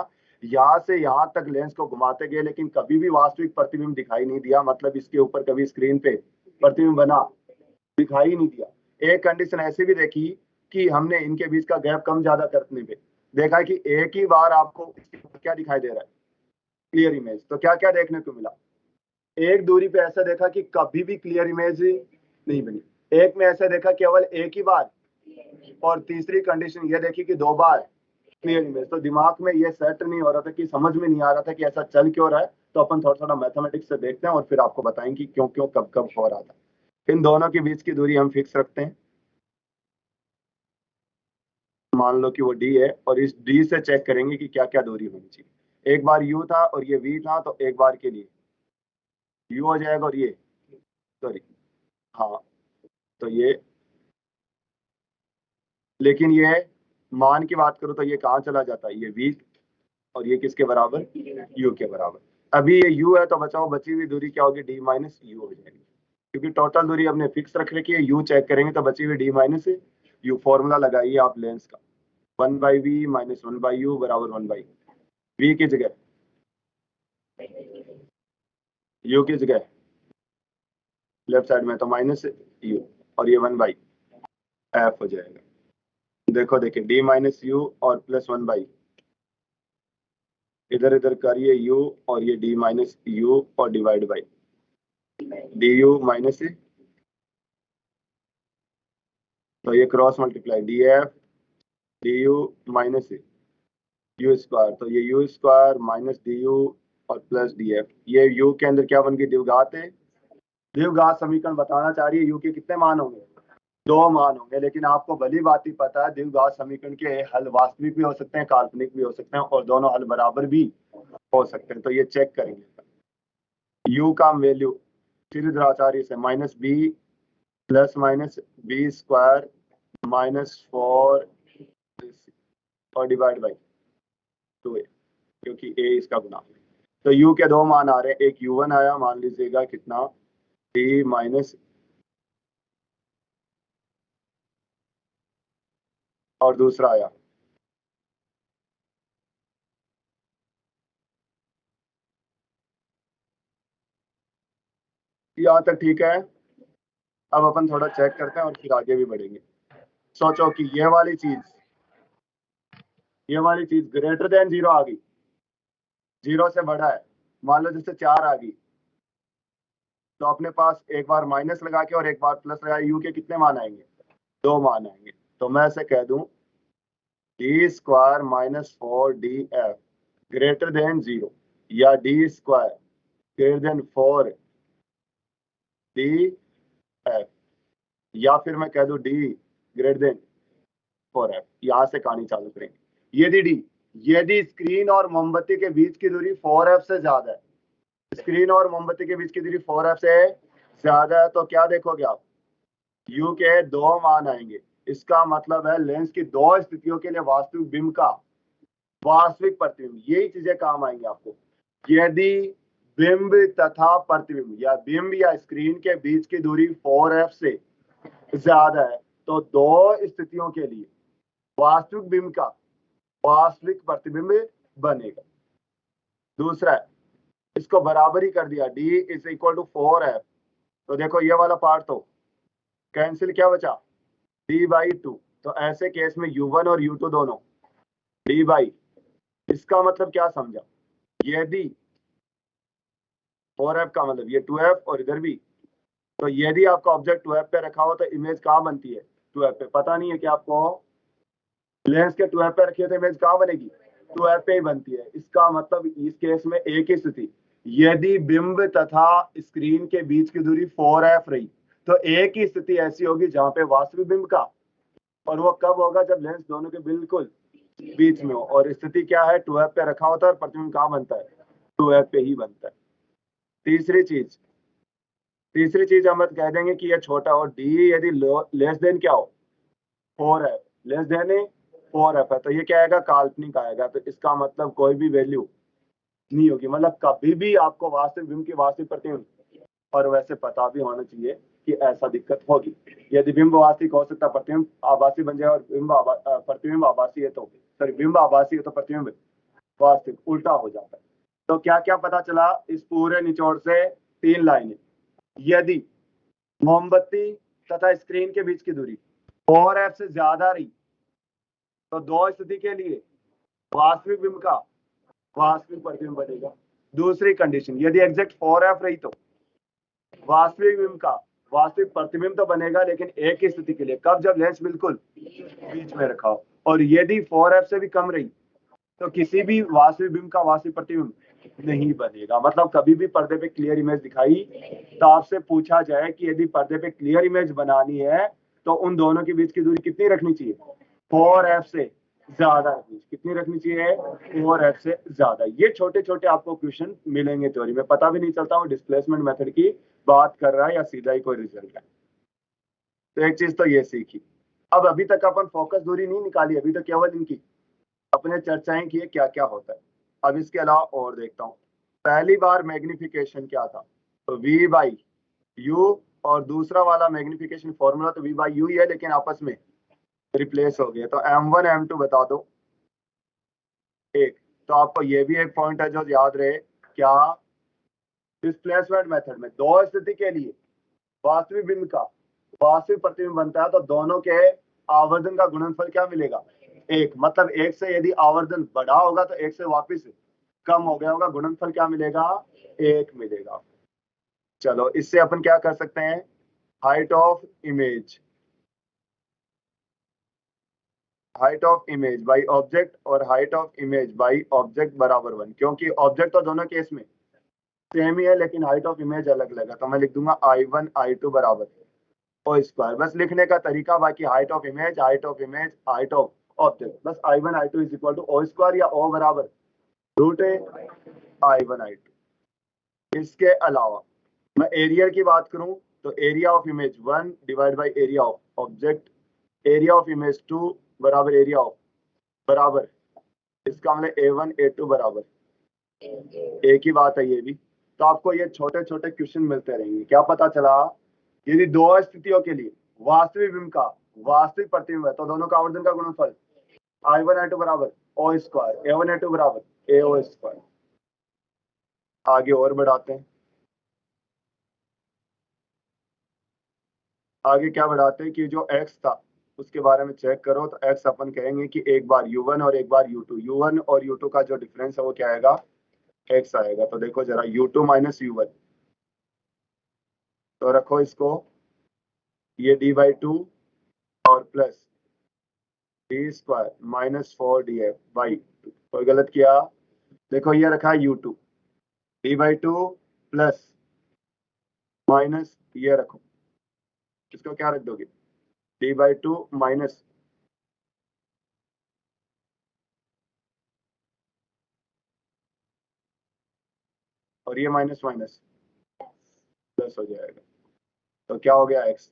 यहाँ से यहाँ तक लेंस को घुमाते गए लेकिन कभी भी वास्तविक प्रतिबिंब दिखाई नहीं दिया, मतलब इसके ऊपर कभी स्क्रीन पे प्रतिबिंब बना दिखाई नहीं दिया। एक कंडीशन ऐसी भी देखी कि हमने इनके बीच का गैप कम ज्यादा करने पे देखा कि एक ही बार आपको क्या दिखाई दे रहा है, क्लियर इमेज। तो क्या क्या देखने को मिला, एक दूरी पे ऐसा देखा कि कभी भी क्लियर इमेज नहीं बनी, एक में ऐसा देखा केवल एक ही बार, और तीसरी कंडीशन ये देखी कि दो बार क्लियर इमेज। तो दिमाग में ये सेट नहीं हो रहा था, कि समझ में नहीं आ रहा था कि ऐसा चल क्यों रहा है। तो अपन थोड़ा थोड़ा मैथमेटिक्स से देखते हैं और फिर आपको बताएंगे कि क्यों क्यों कब कब हो रहा था। इन दोनों के बीच की दूरी हम फिक्स रखते हैं, मान लो कि वो डी है, और इस डी से चेक करेंगे कि क्या क्या दूरी होनी चाहिए। एक बार यू था और ये वी था, तो एक बार के लिए यू हो जाएगा, और ये सॉरी हाँ, तो ये, लेकिन ये मान की बात करूं तो ये कहाँ चला जाता है, ये v, और ये किसके बराबर, u के बराबर। अभी ये u है तो बचाओ, बची हुई दूरी क्या होगी, d माइनस यू हो जाएगी, क्योंकि टोटल दूरी हमने फिक्स रख रखी है। u चेक करेंगे तो बची हुई d माइनस यू, फॉर्मूला लगाइए आप लेंस का, 1/v माइनस 1/u बराबर 1/v। v की जगह u की जगह लेफ्ट साइड में तो माइनस u, और ये 1/f हो जाएगा। देखो देखिए, d माइनस यू और प्लस 1/, इधर इधर करिए u, और ये d माइनस यू और divide by D you minus, तो ये cross multiply D F D you minus you square, तो ये you square minus D you और प्लस डी एफ। ये यू के अंदर क्या बन गई, द्विघात है। द्विघात समीकरण बताना चाह रही है यू के कितने मान होंगे, दो मान होंगे। लेकिन आपको भली बात ही पता है द्विघात समीकरण के हल वास्तविक भी हो सकते हैं, काल्पनिक भी हो सकते हैं, और दोनों हल बराबर भी हो सकते हैं। तो ये चेक करेंगे, यू का वैल्यू सीधे आचार्य से minus b plus minus b square minus 4 और डिवाइड बाई 2a, क्योंकि a इसका गुना। तो u के दो मान आ रहे हैं, एक u1 आया, मान लीजिएगा कितना, d माइनस, और दूसरा आया यहाँ तक, ठीक है। अब अपन थोड़ा चेक करते हैं और फिर आगे भी बढ़ेंगे। सोचो कि ये वाली चीज ग्रेटर देन जीरो आ गई, जीरो से बड़ा है, मान लो जैसे 4 आ गई, तो अपने पास एक बार माइनस लगा के और एक बार प्लस लगा, यू के कितने मान आएंगे, दो मान आएंगे। तो मैं ऐसे कह दूं, D square minus 4df greater than zero, या D square greater than 4df, या फिर मैं कह दूं डी ग्रेटर देन 4f। यहां से कहानी चालू करेंगे। यदि स्क्रीन और मोमबत्ती के बीच की दूरी 4f से ज्यादा है, स्क्रीन और मोमबत्ती के बीच की दूरी 4f से ज्यादा है, तो क्या देखोगे आप, u के दो मान आएंगे। इसका मतलब है लेंस की दो स्थितियों के लिए वास्तविक बिंब का वास्तविक प्रतिबिंब, यही चीजें काम आएंगी आपको। यदि बिंब तथा प्रतिबिंब या बिंब या स्क्रीन के बीच की दूरी 4f से ज्यादा है तो दो स्थितियों के लिए वास्तविक बिंब का वास्तविक प्रतिबिंब बनेगा। दूसरा है, इसको बराबरी कर दिया, d is equal to 4f, तो देखो ये वाला पार्ट तो कैंसिल, क्या बचा d/2। तो ऐसे केस में u1 और u2 दोनों d/, इसका मतलब क्या समझा, यदि 4f का मतलब ये 2f और इधर भी, तो यदि आपका ऑब्जेक्ट 2f पे रखा हो तो इमेज कहाँ बनती है, 2f पे। पता नहीं है कि आपको लेंस के 2f पे रखिए तो इमेज कहाँ बनेगी, 2f पे ही बनती है। इसका मतलब इस केस में एक ही स्थिति, यदि बिंब तथा स्क्रीन के बीच की दूरी 4f रही तो एक ही स्थिति ऐसी होगी जहां पे वास्तविक बिंब का, और वो कब होगा, जब लेंस दोनों के बिल्कुल बीच में हो। और स्थिति क्या है, 2f पे रखा होता है और प्रतिबिंब कहाँ बनता है, 2f पे ही बनता है। तीसरी चीज हम कह देंगे कि ये छोटा हो, डी यदि लेस देन क्या हो, 4f, लेस देन 4f है तो ये क्या आएगा, काल्पनिक आएगा। तो इसका मतलब कोई भी वैल्यू नहीं होगी, मतलब कभी भी आपको वास्तविक बिंब की वास्तविक प्रतिबिंब, और वैसे पता भी होना चाहिए कि ऐसा दिक्कत होगी। यदि बिंब वास्तविक हो सकता, प्रतिबिंब आभासी बन जाए, और प्रतिबिंब आभासी है तो सॉरी बिंब आभासी है तो प्रतिबिंब वास्तविक, उल्टा हो जाता है। तो क्या क्या पता चला इस पूरे निचोड़ से, 3 लाइनें। यदि मोमबत्ती तथा स्क्रीन के बीच की दूरी 4f से ज्यादा रही तो दो स्थिति के लिए वास्तविक बिंब का वास्तविक प्रतिबिंब बनेगा। दूसरी कंडीशन, यदि एग्जैक्ट 4f रही तो वास्तविक बिंब का वास्तविक प्रतिबिंब तो बनेगा, लेकिन एक ही स्थिति के लिए, कब, जब लेंस बिल्कुल बीच में रखा हो। और यदि 4f से भी कम रही तो किसी भी वास्तविक बिंब का वास्तविक प्रतिबिंब नहीं बनेगा। मतलब कभी भी पर्दे पे क्लियर इमेज दिखाई तो आपसे पूछा जाए कि यदि पर्दे पे क्लियर इमेज बनानी है तो उन दोनों के बीच की दूरी कितनी रखनी चाहिए, 4f से ज्यादा रखनी, कितनी रखनी चाहिए, 4f से ज्यादा। ये छोटे छोटे आपको क्वेश्चन मिलेंगे थ्योरी में, पता भी नहीं चलता हूँ डिस्प्लेसमेंट मेथड की बात कर रहा है या सीधा ही कोई रिजल्ट है। तो एक चीज तो ये सीखी। अब अभी तक अपन फोकस दूरी नहीं निकाली, अभी तो केवल इनकी अपने चर्चाएं की क्या क्या होता है। अब इसके अलावा और देखता हूँ, पहली बार मैग्निफिकेशन क्या था, तो v/u, और दूसरा वाला मैग्निफिकेशन फॉर्मूला तो v/u ही है, लेकिन आपस में रिप्लेस हो गया। तो m1 m2 बता दो एक। तो आपको ये भी एक पॉइंट है जो याद रहे, क्या डिस्प्लेसमेंट मेथड में दो स्थिति के लिए वास्तविक बिंब का वास्तविक प्रतिबिंब बनता है तो दोनों के आवर्धन का गुणनफल क्या मिलेगा, एक। मतलब एक से यदि आवर्धन बड़ा होगा तो एक से वापस कम हो गया होगा, गुणनफल क्या मिलेगा, एक मिलेगा। चलो इससे अपन क्या कर सकते हैं, height of image by object और height of image by object बराबर 1, क्योंकि ऑब्जेक्ट तो दोनों केस में सेम ही है लेकिन हाइट ऑफ इमेज अलग अलग है। तो मैं लिख दूंगा I1 I2 बराबर ओ स्क्वायर, बस लिखने का तरीका, बाकी height of image height of object, बस I1 I2 is equal to O square या ओ बराबर रूट I1 I2। इसके अलावा मैं एरिया की बात करूं तो area of image 1 divide by area of object, area of image 2 बराबर एरिया ऑफ बराबर, इसका मतलब A1 A2 बराबर एक ही बात है ये भी। तो आपको ये छोटे छोटे क्वेश्चन मिलते रहेंगे। क्या पता चला, यदि दो स्थितियों के लिए वास्तविक बिंब का वास्तविक प्रतिबिंब है तो दोनों का आवर्धन का गुणनफल I1 I2 बराबर ओ स्क्वायर, A1 A2 बराबर AO स्क्वायर। आगे और बढ़ाते हैं, आगे क्या बढ़ाते हैं कि जो x था उसके बारे में चेक करो। तो x अपन कहेंगे कि एक बार u1 और एक बार u2, u1 और u2 का जो डिफरेंस है वो क्या आएगा, x आएगा। तो देखो जरा u2 माइनस u1, तो रखो इसको, ये d/2 और plus D square minus 4df/2। कोई गलत किया, देखो ये रखा है u2, d/2 प्लस माइनस ये रखो, इसको क्या रख दोगे, d/2 माइनस, और ये माइनस माइनस प्लस हो जाएगा। तो क्या हो गया x,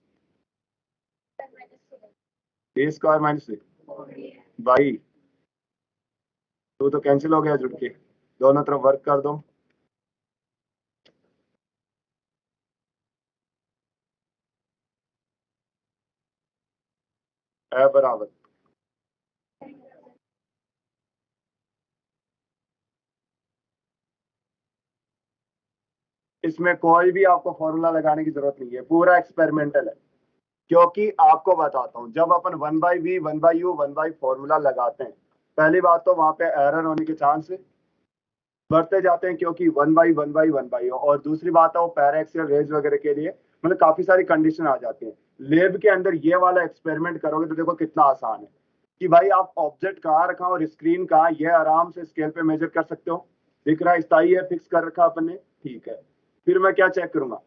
D square minus by 2 तो कैंसिल हो गया जुड़ के, दोनों तरफ वर्क कर दो, ए बराबर इसमें कोई भी आपको फॉर्मूला लगाने की जरूरत नहीं है, पूरा एक्सपेरिमेंटल है। क्योंकि आपको बताता हूं, जब अपन 1/v 1/u 1/, फॉर्मूला लगाते हैं, पहली बात तो वहां पे एरर होने के चांस बढ़ते जाते हैं, क्योंकि 1/1/1/, और दूसरी बात है वो पैराक्सियल रेज वगैरह के लिए मतलब काफी सारी कंडीशन आ जाती है। लैब के अंदर ये वाला एक्सपेरिमेंट करोगे तो देखो कितना आसान है कि भाई आप ऑब्जेक्ट कहाँ रखा और स्क्रीन कहाँ, ये आराम से स्केल पे मेजर कर सकते हो। दिख रहा है स्थायी है, फिक्स कर रखा अपन ने, ठीक है। फिर मैं क्या चेक करूंगा,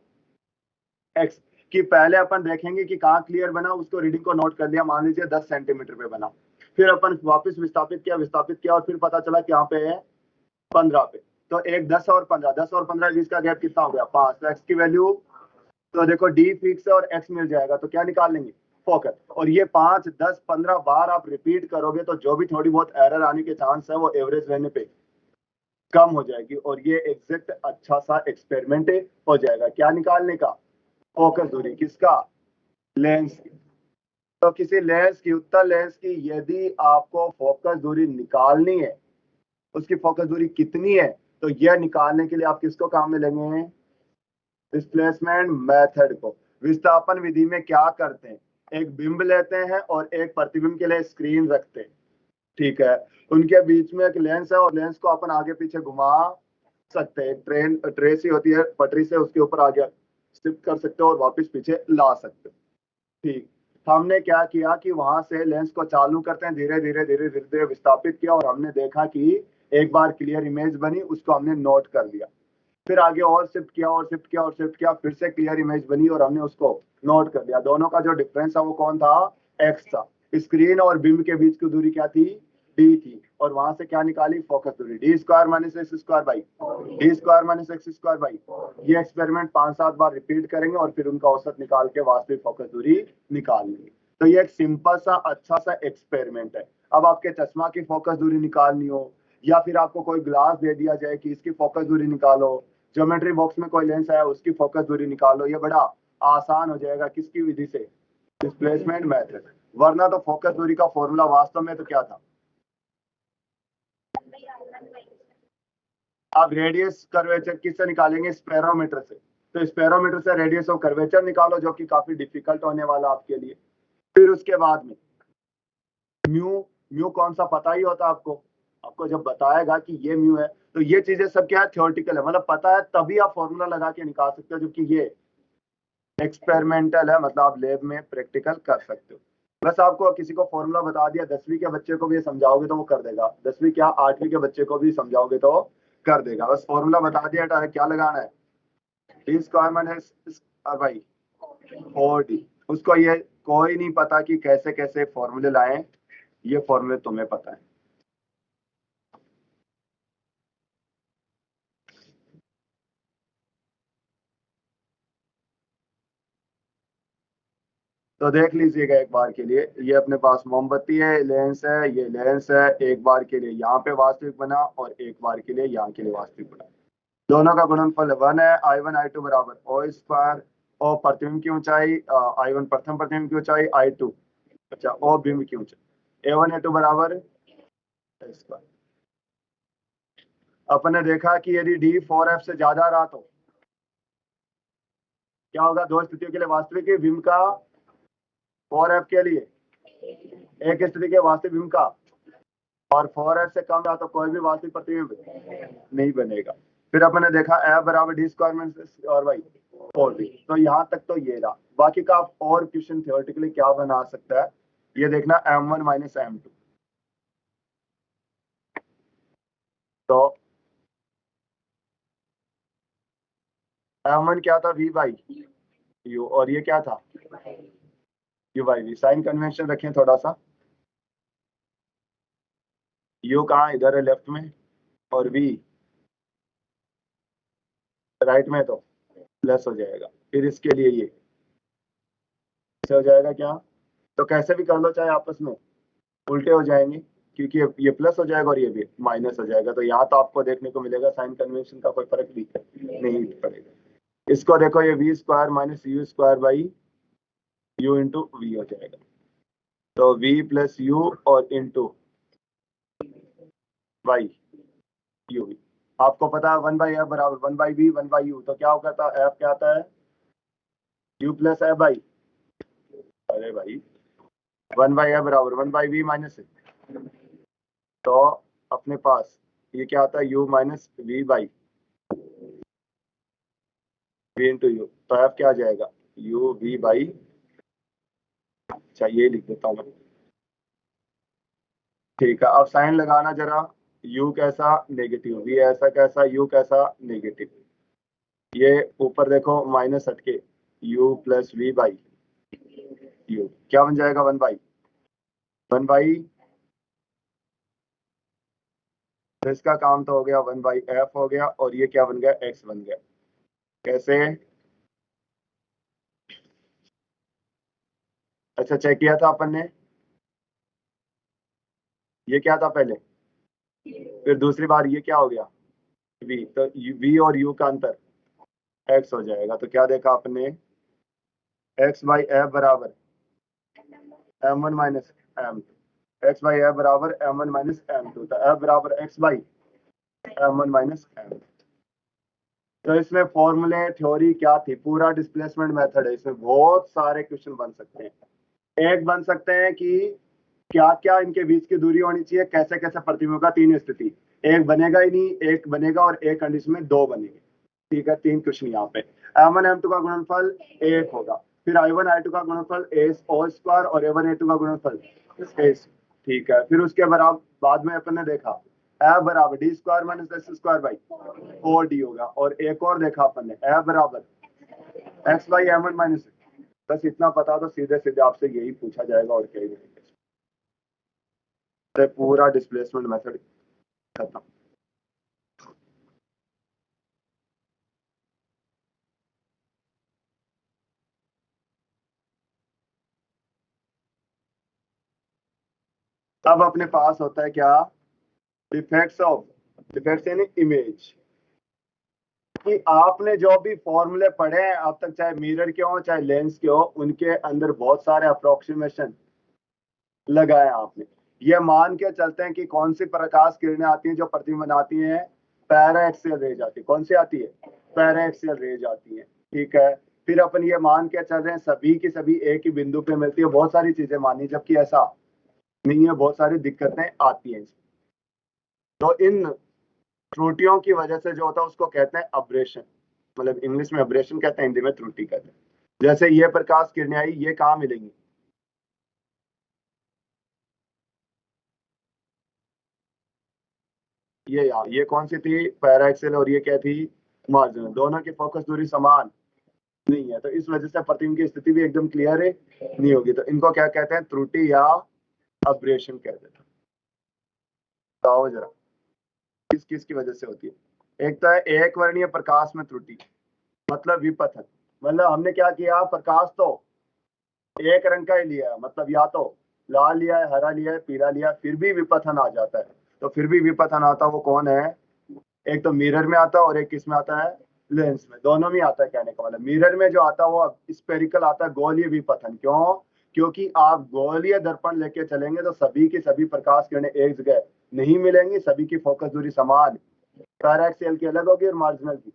एक्स कि पहले अपन देखेंगे कि कहाँ क्लियर बना, उसको रीडिंग को नोट कर लिया, मान लीजिए 10 सेंटीमीटर पे बना। फिर अपन वापस विस्थापित किया और फिर पता चला कि यहाँ पे है 15 पे। तो एक 10 और 15, 10 और 15 बीच का गैप कितना हो गया 5। तो एक्स की वैल्यू तो देखो डी फिक्स है और एक्स मिल जाएगा, तो क्या निकाल लेंगे फोकस। और ये 5 10 15 बार आप रिपीट करोगे तो जो भी थोड़ी बहुत एरर आने के चांस है वो एवरेज रहने पे कम हो जाएगी, और ये एग्जैक्ट अच्छा सा एक्सपेरिमेंट हो जाएगा। क्या निकालने का, फोकस दूरी किसका, लेंस की। तो किसी लेंस की, उत्तल लेंस की यदि आपको फोकस दूरी निकालनी है, उसकी फोकस दूरी कितनी है, तो यह निकालने के लिए आप किसको काम में लेंगे, डिस्प्लेसमेंट मेथड को। विस्थापन विधि में क्या करते हैं, एक बिंब लेते हैं और एक प्रतिबिंब के लिए स्क्रीन रखते हैं, ठीक है। उनके बीच में एक लेंस है और लेंस को अपन आगे पीछे घुमा सकते हैं। ट्रेन ट्रेस ही होती है पटरी से, उसके ऊपर आगे शिफ्ट कर सकते हो और वापस पीछे ला सकते हो, ठीक। हमने क्या किया कि वहां से लेंस को चालू करते हैं, धीरे धीरे धीरे धीरे धीरे विस्थापित किया और हमने देखा कि एक बार क्लियर इमेज बनी, उसको हमने नोट कर लिया। फिर आगे और शिफ्ट किया और शिफ्ट किया और शिफ्ट किया, फिर से क्लियर इमेज बनी और हमने उसको नोट कर लिया। दोनों का जो डिफरेंस था वो कौन था, एक्स था। स्क्रीन और बिंब के बीच की दूरी क्या थी, डी थी। और वहां से क्या निकाली, फोकस दूरी, D square minus x square by D square minus x square by. ये एक्सपेरिमेंट 5-7 बार रिपीट करेंगे और फिर उनका औसत निकाल के वास्तविक फोकस दूरी निकाल लेंगे। तो ये एक सिंपल सा अच्छा सा एक्सपेरिमेंट है। अब आपके चश्मा की फोकस दूरी निकालनी हो, या फिर आपको कोई ग्लास दे दिया जाए कि इसकी फोकस दूरी निकालो, ज्योमेट्री बॉक्स में कोई लेंस आया उसकी फोकस दूरी निकालो, ये बड़ा आसान हो जाएगा किसकी विधि से, डिस्प्लेसमेंट मेथड। वरना तो फोकस दूरी का फॉर्मूला वास्तव में तो क्या था, आप रेडियस कर्वेचर किससे निकालेंगे, स्पेरोमीटर से। तो स्पेरोमीटर से रेडियस ऑफ कर्वेचर निकालो, जो कि काफी डिफिकल्ट होने वाला आपके लिए। फिर उसके बाद में म्यू, म्यू कौन सा पता ही होता आपको, आपको जब बताएगा कि ये म्यू है, तो ये चीजें सब क्या है, थ्योरेटिकल है, मतलब पता है तभी आप फॉर्मूला लगा के निकाल सकते हो, जबकि ये एक्सपेरिमेंटल है, मतलब आप लैब में प्रैक्टिकल कर सकते हो। बस आपको किसी को फॉर्मूला बता दिया, 10वीं के बच्चे को भी समझाओगे तो वो कर देगा, 10वीं क्या 8वीं के बच्चे को भी समझाओगे तो कर देगा। बस फॉर्मूला बता दिया, क्या लगाना है, डी स्क्वायर माइनस भाई 4d। उसको ये कोई नहीं पता कि कैसे कैसे फॉर्मूले लाए, ये फॉर्मूले तुम्हें पता है। तो देख लीजिएगा एक बार के लिए, ये अपने पास मोमबत्ती है, लेंस है, ये लेंस है, एक बार के लिए यहाँ पे वास्तविक बना और एक बार के लिए यहाँ के लिए वास्तविक बना। दोनों का गुणनफल 1 है, I1 I2 बराबर ओ स्क्वायर, ओ प्रतिबिंब की ऊंचाई I1 प्रथम प्रतिबिंब की ऊंचाई, I2 अच्छा ओ बिंब की ऊंचाई, A1 A2 बराबर स्क्वायर। अपन ने देखा कि यदि D 4F से ज्यादा रहा तो क्या होगा, दो स्थितियों के लिए वास्तविक बिंब का 4F के लिए, एक स्थिति के वास्तविक बिंब का, और 4F से कम रहा तो कोई भी वास्तविक प्रतिबिंब नहीं बनेगा। फिर अपन ने देखा F बराबर डी स्क्वायर माइनस और भाई 4d। तो यहाँ तक तो ये रहा, बाकी का आप और क्वेश्चन थियोरेटिकली क्या बना सकता है, ये देखना M1 माइनस M2। तो M1 क्या था, V बाई U, और ये क्या था, U by V। Sign convention रखें थोड़ा सा, U कहाँ इधर है लेफ्ट में, और V राइट में, तो प्लस हो जाएगा। फिर इसके लिए ये हो जाएगा क्या, तो कैसे भी कर लो चाहे आपस में उल्टे हो जाएंगे, क्योंकि ये प्लस हो जाएगा और ये भी माइनस हो जाएगा। तो यहाँ तो आपको देखने को मिलेगा साइन कन्वेंशन का कोई फर्क भी नहीं पड़ेगा। इसको देखो, ये V square minus U square by U into V हो जाएगा। तो v प्लस u और इंटू वाई यू वी। आपको पता है 1/f बराबर 1/v 1/u, तो क्या होगा था f क्या आता है u प्लस f बाई, अरे भाई 1/f बराबर 1/v माइनस, तो अपने पास ये क्या आता है u minus v by v into you, तो f क्या आ जाएगा u v बाई, अच्छा ये लिख देता हूँ मैं, ठीक है। अब साइन लगाना जरा, u कैसा नेगेटिव, v ऐसा कैसा, u कैसा नेगेटिव, ये ऊपर देखो माइनस हटके u plus v by u क्या बन जाएगा 1/, तो इसका काम तो हो गया 1/f हो गया, और ये क्या बन गया x बन गया। कैसे, अच्छा चेक किया था अपन ने, ये क्या था पहले, फिर दूसरी बार ये क्या हो गया v, तो v और u का अंतर x हो जाएगा। तो क्या देखा आपने, x/f बराबर m1 माइनस m2, x/f बराबर m1 माइनस m2, तो f बराबर x/m1 माइनस m। तो इसमें फॉर्मूले थ्योरी क्या थी, पूरा डिस्प्लेसमेंट मेथड है, इसमें बहुत सारे क्वेश्चन बन सकते हैं। एक बन सकते हैं कि क्या क्या इनके बीच की दूरी होनी चाहिए, कैसे कैसे प्रतिबिंब का 3 स्थिति, एक बनेगा ही नहीं, एक बनेगा, और एक कंडीशन में 2 बनेंगे, ठीक है। 3 क्वेश्चन यहाँ पे, m1 m2 का गुणनफल 1 होगा, फिर i1 i2 का गुणनफल a होल स्क्वायर, और a1 a2 का गुणनफल a, ठीक है। फिर उसके बराबर बाद में अपन ने देखा f बराबर D square minus S square by 4d होगा, और एक और देखा अपन ने f बराबर x/m1 माइनस, बस इतना पता तो सीधे सीधे आपसे यही पूछा जाएगा और क्या ही नहीं। पूरा डिस्प्लेसमेंट मेथड खत्म। अब अपने पास होता है क्या, डिफेक्ट्स यानी इमेज, कि आपने जो भी फॉर्मूले पढ़े हैं अब तक, चाहे मिरर के हो चाहे लेंस के हो, उनके अंदर बहुत सारे अप्रोक्सीमेशन लगाए आपने। ये मान के चलते हैं कि कौन सी प्रकाश किरणें आती हैं जो प्रतिबिंब बनाती हैं, पैरा एक्सियल रेज आती है। कौन सी आती है, पैरा एक्सियल रेज आती है, ठीक है। फिर अपन ये मान के चल रहे हैं सभी की सभी एक ही बिंदु पे मिलती है, बहुत सारी चीजें मानी, जबकि ऐसा नहीं है, बहुत सारी दिक्कतें आती हैं। तो इन त्रुटियों की वजह से जो होता है उसको कहते हैं अब्रेशन, मतलब इंग्लिश में अब्रेशन कहते हैं, हिंदी में त्रुटि कहते हैं। जैसे ये प्रकाश किरणें आई, ये कहाँ मिलेंगी, ये यहाँ, ये कौन सी थी पैरा एक्सियल, और ये क्या थी मार्जिनल, दोनों की फोकस दूरी समान नहीं है, तो इस वजह से प्रतिबिंब की स्थिति भी एकदम क्लियर है नहीं होगी। तो इनको क्या कहते हैं, त्रुटि या अब्रेशन कहते हैं। बताओ जरा किस किस की वजह से होती है। एक तो है एक वर्णीय प्रकाश में त्रुटि, मतलब विपथन, मतलब हमने क्या किया, प्रकाश तो एक रंग का ही लिया है, मतलब या तो लाल लिया है, हरा लिया है, पीला लिया है, फिर भी विपथन आ जाता है। तो फिर भी विपथन आता है वो कौन है, एक तो मिरर में आता है और एक किस में आता है, लेंस में, दोनों में आता है। कहने का मतलब मिरर में जो आता है वो स्पेरिकल आता है, गोलीय विपथन। क्यों, क्योंकि आप गोलीय दर्पण लेके चलेंगे तो सभी की सभी प्रकाश किरणें एक जगह नहीं मिलेंगी, सभी की फोकस दूरी समान, पैरा एक्सियल की अलग होगी और मार्जिनल की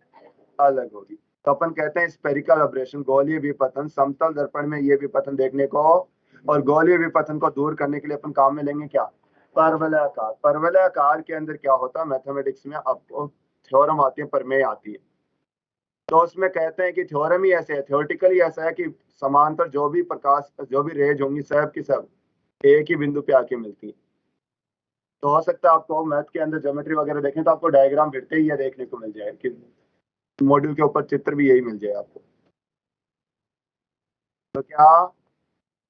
अलग होगी। तो अपन कहते हैं स्पेरिकल अब्रेशन, गोलीय विपथन। समतल दर्पण में ये विपथन देखने को, और गोलीय विपथन को दूर करने के लिए अपन काम में लेंगे क्या, परवलयाकार। परवलयाकार के अंदर क्या होता है, मैथमेटिक्स में आपको थ्योरम आती है, प्रमेय आती है। तो उसमें कहते हैं कि थ्योरम ही ऐसे है, थ्योरेटिकली ऐसा है कि समांतर जो भी प्रकाश, जो भी रेज होंगी, सब की सब एक ही बिंदु पे आके मिलती है। तो हो सकता है आपको मैथ के अंदर ज्योमेट्री वगैरह देखें तो आपको डायग्राम फिरते ही ये देखने को मिल जाए कि मॉड्यूल के ऊपर चित्र भी यही मिल जाए आपको। तो क्या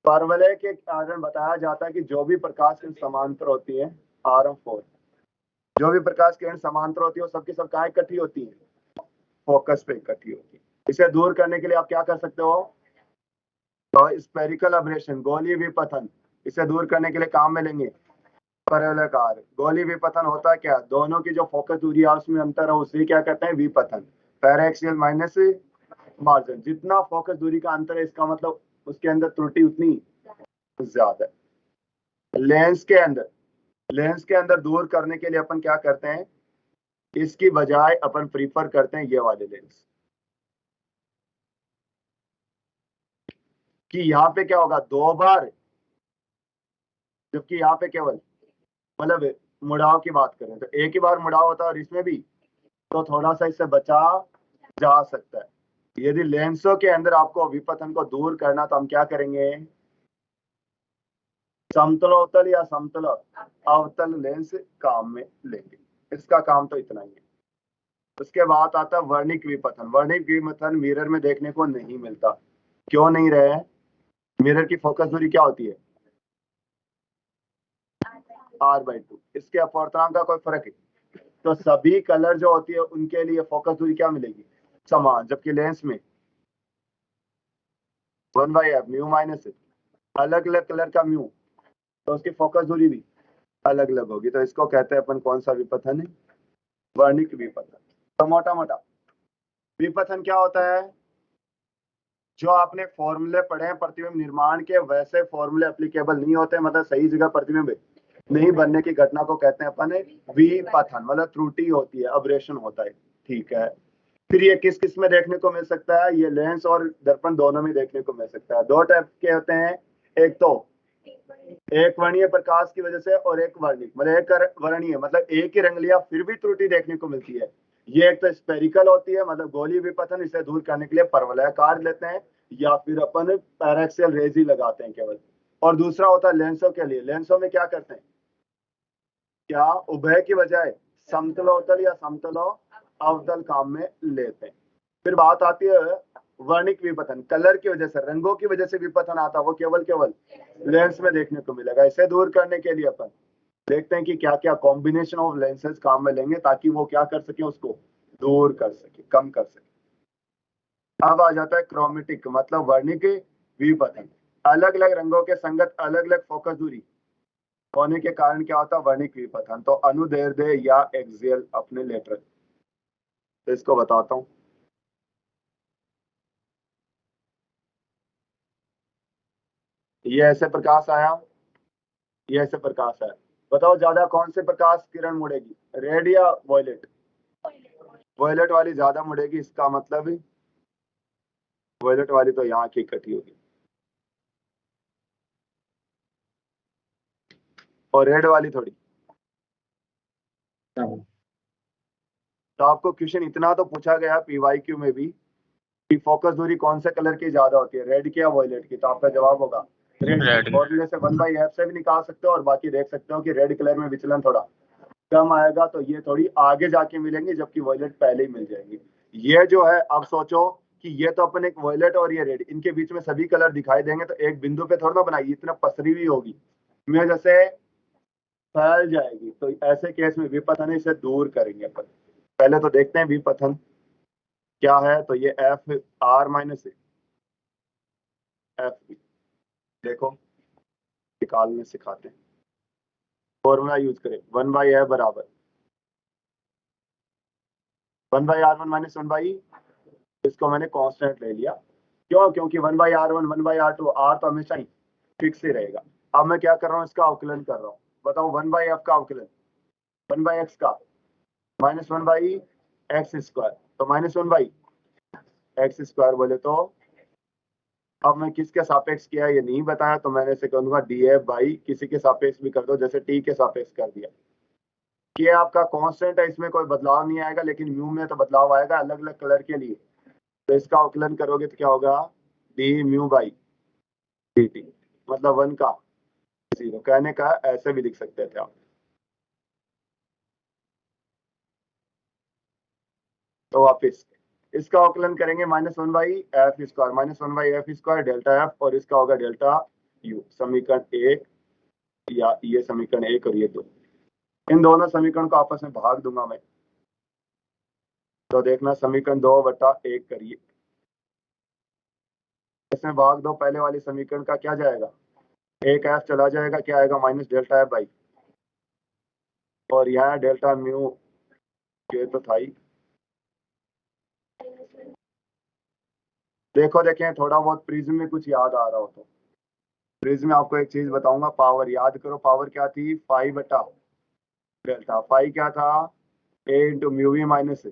परवलय के कारण बताया जाता है कि जो भी प्रकाश किरण समांतर होती है, RM4, जो भी प्रकाश किरण समांतर होती है वो सबकी सब कहाँ इकट्ठी होती है, फोकस पे इकट्ठी होती है। इसे दूर करने के लिए आप क्या कर सकते हो, तो स्पेरिकल अब्रेशन, गोलीय विपथन, इसे दूर करने के लिए काम में लेंगे परवलयाकार। गोलीय विपथन होता है क्या, दोनों की जो फोकस दूरी है उसमें अंतर है, उसे क्या कहते हैं, विपथन। पैरा एक्सियल माइनस मार्जिन, जितना फोकस दूरी का अंतर है इसका मतलब उसके अंदर त्रुटि उतनी ज्यादा है। लेंस के अंदर दूर करने के लिए अपन क्या करते हैं, इसकी बजाय अपन प्रीफर करते हैं ये वाले लेंस, कि यहाँ पे क्या होगा 2 बार, जबकि यहाँ पे केवल मतलब मुड़ाव की बात करें तो एक ही बार मुड़ाव होता है, और इसमें भी तो थोड़ा सा इससे बचा जा सकता है। यदि लेंसों के अंदर आपको विपथन को दूर करना तो हम क्या करेंगे, समतलोत्तल या समतल अवतल लेंस काम में लेंगे। इसका काम तो इतना ही है। उसके बाद आता है वर्णिक विपथन। वर्णिक विपथन मिरर में देखने को नहीं मिलता। क्यों नहीं रहे? मिरर की फोकस दूरी क्या होती है, r/2। इसके अपवर्तनांक का कोई फर्क है? तो सभी कलर जो होती है उनके लिए फोकस दूरी क्या मिलेगी, समान, जबकि लेंस में 1/f म्यू माइनस अलग अलग कलर का म्यू, तो उसकी फोकस दूरी भी अलग अलग होगी। तो इसको कहते हैं अपन कौन सा विपथन है, वर्णिक विपथन। तो मोटा मोटा विपथन क्या होता है, जो आपने फॉर्मूले पढ़े हैं प्रतिबिंब निर्माण के, वैसे फॉर्मूले एप्लीकेबल नहीं होते, मतलब सही जगह प्रतिबिंब नहीं बनने की घटना को कहते हैं अपन विपथन, मतलब त्रुटि होती है, अब्रेशन होता है। ठीक है, फिर ये किस किस में देखने को मिल सकता है, ये लेंस और दर्पण दोनों में देखने को मिल सकता है। 2 टाइप के होते हैं, एक तो एक वर्णीय प्रकाश की वजह से, और एक वर्णिक मतलब एक वर्णीय मतलब एक ही रंग लिया फिर भी त्रुटि देखने को मिलती है। ये एक तो स्पेरिकल होती है, मतलब गोली विपथन, इसे दूर करने के लिए परवलयाकार लेते हैं, या फिर अपन पैराक्सियल रेज ही लगाते हैं केवल। और दूसरा होता है लेंसों के लिए। लेंसों में क्या करते हैं, क्या उभय की बजाय समतलोत्तल या समतलो अवतल काम में लेते हैं। फिर बात आती है वर्णिक विपथन। कलर की वजह से, रंगों की वजह से विपथन आता है, वो केवल लेंस में देखने को मिलेगा। इसे दूर करने के लिए अपन देखते हैं कि क्या क्या कॉम्बिनेशन ऑफ लेंसेज काम में लेंगे, ताकि वो क्या कर सके, उसको दूर कर सके, कम कर सके। अब आ जाता है क्रोमेटिक, मतलब वर्णिक विपथन। अलग अलग रंगों के संगत अलग अलग फोकस दूरी होने के कारण क्या होता है, वर्णिक विपथन। तो अनुदैर्ध्य या एक्सियल अपने लेटर, तो इसको बताता हूँ। ये ऐसे प्रकाश आया, ये ऐसे प्रकाश आया, बताओ ज्यादा कौन से प्रकाश किरण मुड़ेगी, रेड या वॉयलेट? वॉयलेट वाली ज्यादा मुड़ेगी, इसका मतलब वॉयलेट वाली तो यहाँ की इकट्ठी होगी, और रेड वाली थोड़ी। तो आपको क्वेश्चन इतना तो पूछा गया पीवाईक्यू में भी कि फोकस दूरी कौन से कलर की ज्यादा होती है, रेड की या वॉयलेट की? तो आपका जवाब होगा रेड। फॉर्मूले से 1/f से भी निकाल सकते हो, और बाकी देख सकते हो कि रेड कलर में विचलन थोड़ा कम आएगा, तो ये थोड़ी आगे जाके मिलेंगे, जबकि वॉयलेट पहले ही मिल जाएंगी। ये जो है, अब सोचो कि ये तो अपन एक वॉयलेट और ये रेड, इनके बीच में सभी कलर दिखाई देंगे, तो एक बिंदु पे थोड़ा ना बनाई, इतना पसरी हुई होगी, में जैसे फैल जाएगी। तो ऐसे केस में विपथन इसे दूर करेंगे अपन। पहले तो देखते हैं विपथन क्या है। तो ये एफ आर माइनस एफ, देखो निकालने सिखाते हैं। फॉर्मूला यूज करें, 1/f बराबर 1/r1 माइनस 1/, इसको मैंने कांस्टेंट ले लिया। क्यों? क्योंकि 1/r1 1/r2, आर तो हमेशा ही फिक्स ही रहेगा। अब मैं क्या कर रहा हूँ, इसका अवकलन कर रहा हूँ। बताओ 1/f का अवकलन 1/x का माइनस 1/x², तो माइनस 1/x² बोले तो अब मैं किसके सापेक्ष किया ये नहीं बताया, तो मैंने इसे कहूंगा df बाई किसी के सापेक्ष भी कर दो, जैसे t के सापेक्ष कर दिया। कि आपका कांस्टेंट है, इसमें कोई बदलाव नहीं आएगा, लेकिन म्यू में तो बदलाव आएगा अलग अलग कलर के लिए। तो इसका अवकलन करोगे तो क्या होगा, D mu by D T, मतलब 1 का 0। कहने का ऐसे भी लिख सकते थे आप। तो वापिस इसका अवकलन करेंगे -1/f², -1/f² डेल्टा एफ, और इसका होगा डेल्टा यू। समीकरण 1, या ये समीकरण 1 और ये 2, इन दोनों समीकरण को आपस में भाग दूंगा मैं। तो देखना समीकरण 2/1 करिए, इसमें भाग दो, पहले वाली समीकरण का क्या जाएगा, एक एफ चला जाएगा, क्या आएगा, माइनस डेल्टा एफ बाई, और यहाँ डेल्टा म्यू ये तो था ही। देखो देखें, थोड़ा बहुत प्रिज्म में कुछ याद आ रहा हो तो फ्रिज में आपको एक चीज बताऊंगा, पावर याद करो, पावर क्या थी, फाई बटा डेल्टा। फाई क्या था, A into mu V minus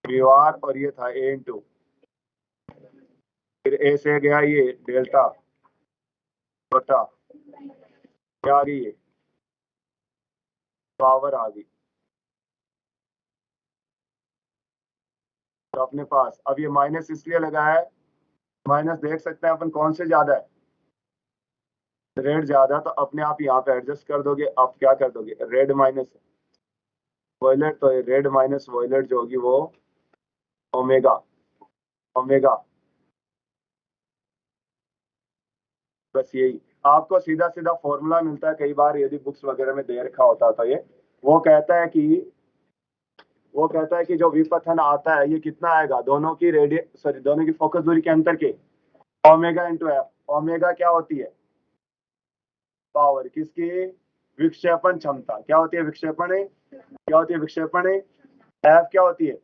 mu R, और ये था ए इंटू, फिर ए से गया ये डेल्टा बटा क्या आ गई, ये पावर आ गई। तो अपने पास अब ये माइनस इसलिए लगा है, माइनस देख सकते हैं अपन कौन से ज्यादा है, रेड ज्यादा, तो अपने आप यहाँ पे एडजस्ट कर दोगे। आप क्या कर दोगे, रेड माइनस वॉयलेट, तो रेड माइनस वॉयलेट जो होगी वो ओमेगा, ओमेगा, बस यही। आपको सीधा सीधा फॉर्मूला मिलता है, कई बार यदि बुक्स वगैरह में दे रखा होता तो ये वो कहता है कि जो विपथन आता है ये कितना आएगा, दोनों की दोनों की फोकस दूरी के अंतर के ओमेगा इंटू एफ। ओमेगा क्या होती है, पावर किसकी, विक्षेपण क्षमता। क्या होती है विक्षेपण, क्या होती है विक्षेपण, एफ क्या होती है,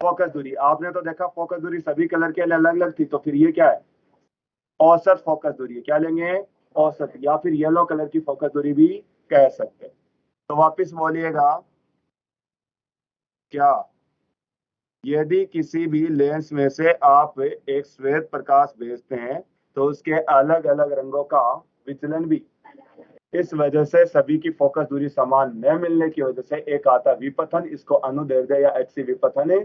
फोकस दूरी। आपने तो देखा फोकस दूरी सभी कलर के लिए अलग अलग थी, तो फिर ये क्या है, औसत फोकस दूरी है। क्या लेंगे, औसत, या फिर येलो कलर की फोकस दूरी भी कह सकते हैं। तो वापिस बोलिएगा, क्या यदि किसी भी लेंस में से आप एक श्वेत प्रकाश भेजते हैं तो उसके अलग अलग रंगों का विचलन भी, इस वजह से सभी की फोकस दूरी समान न मिलने की वजह से एक आता विपथन, इसको अनुदैर्ध्य या एक्सी विपथन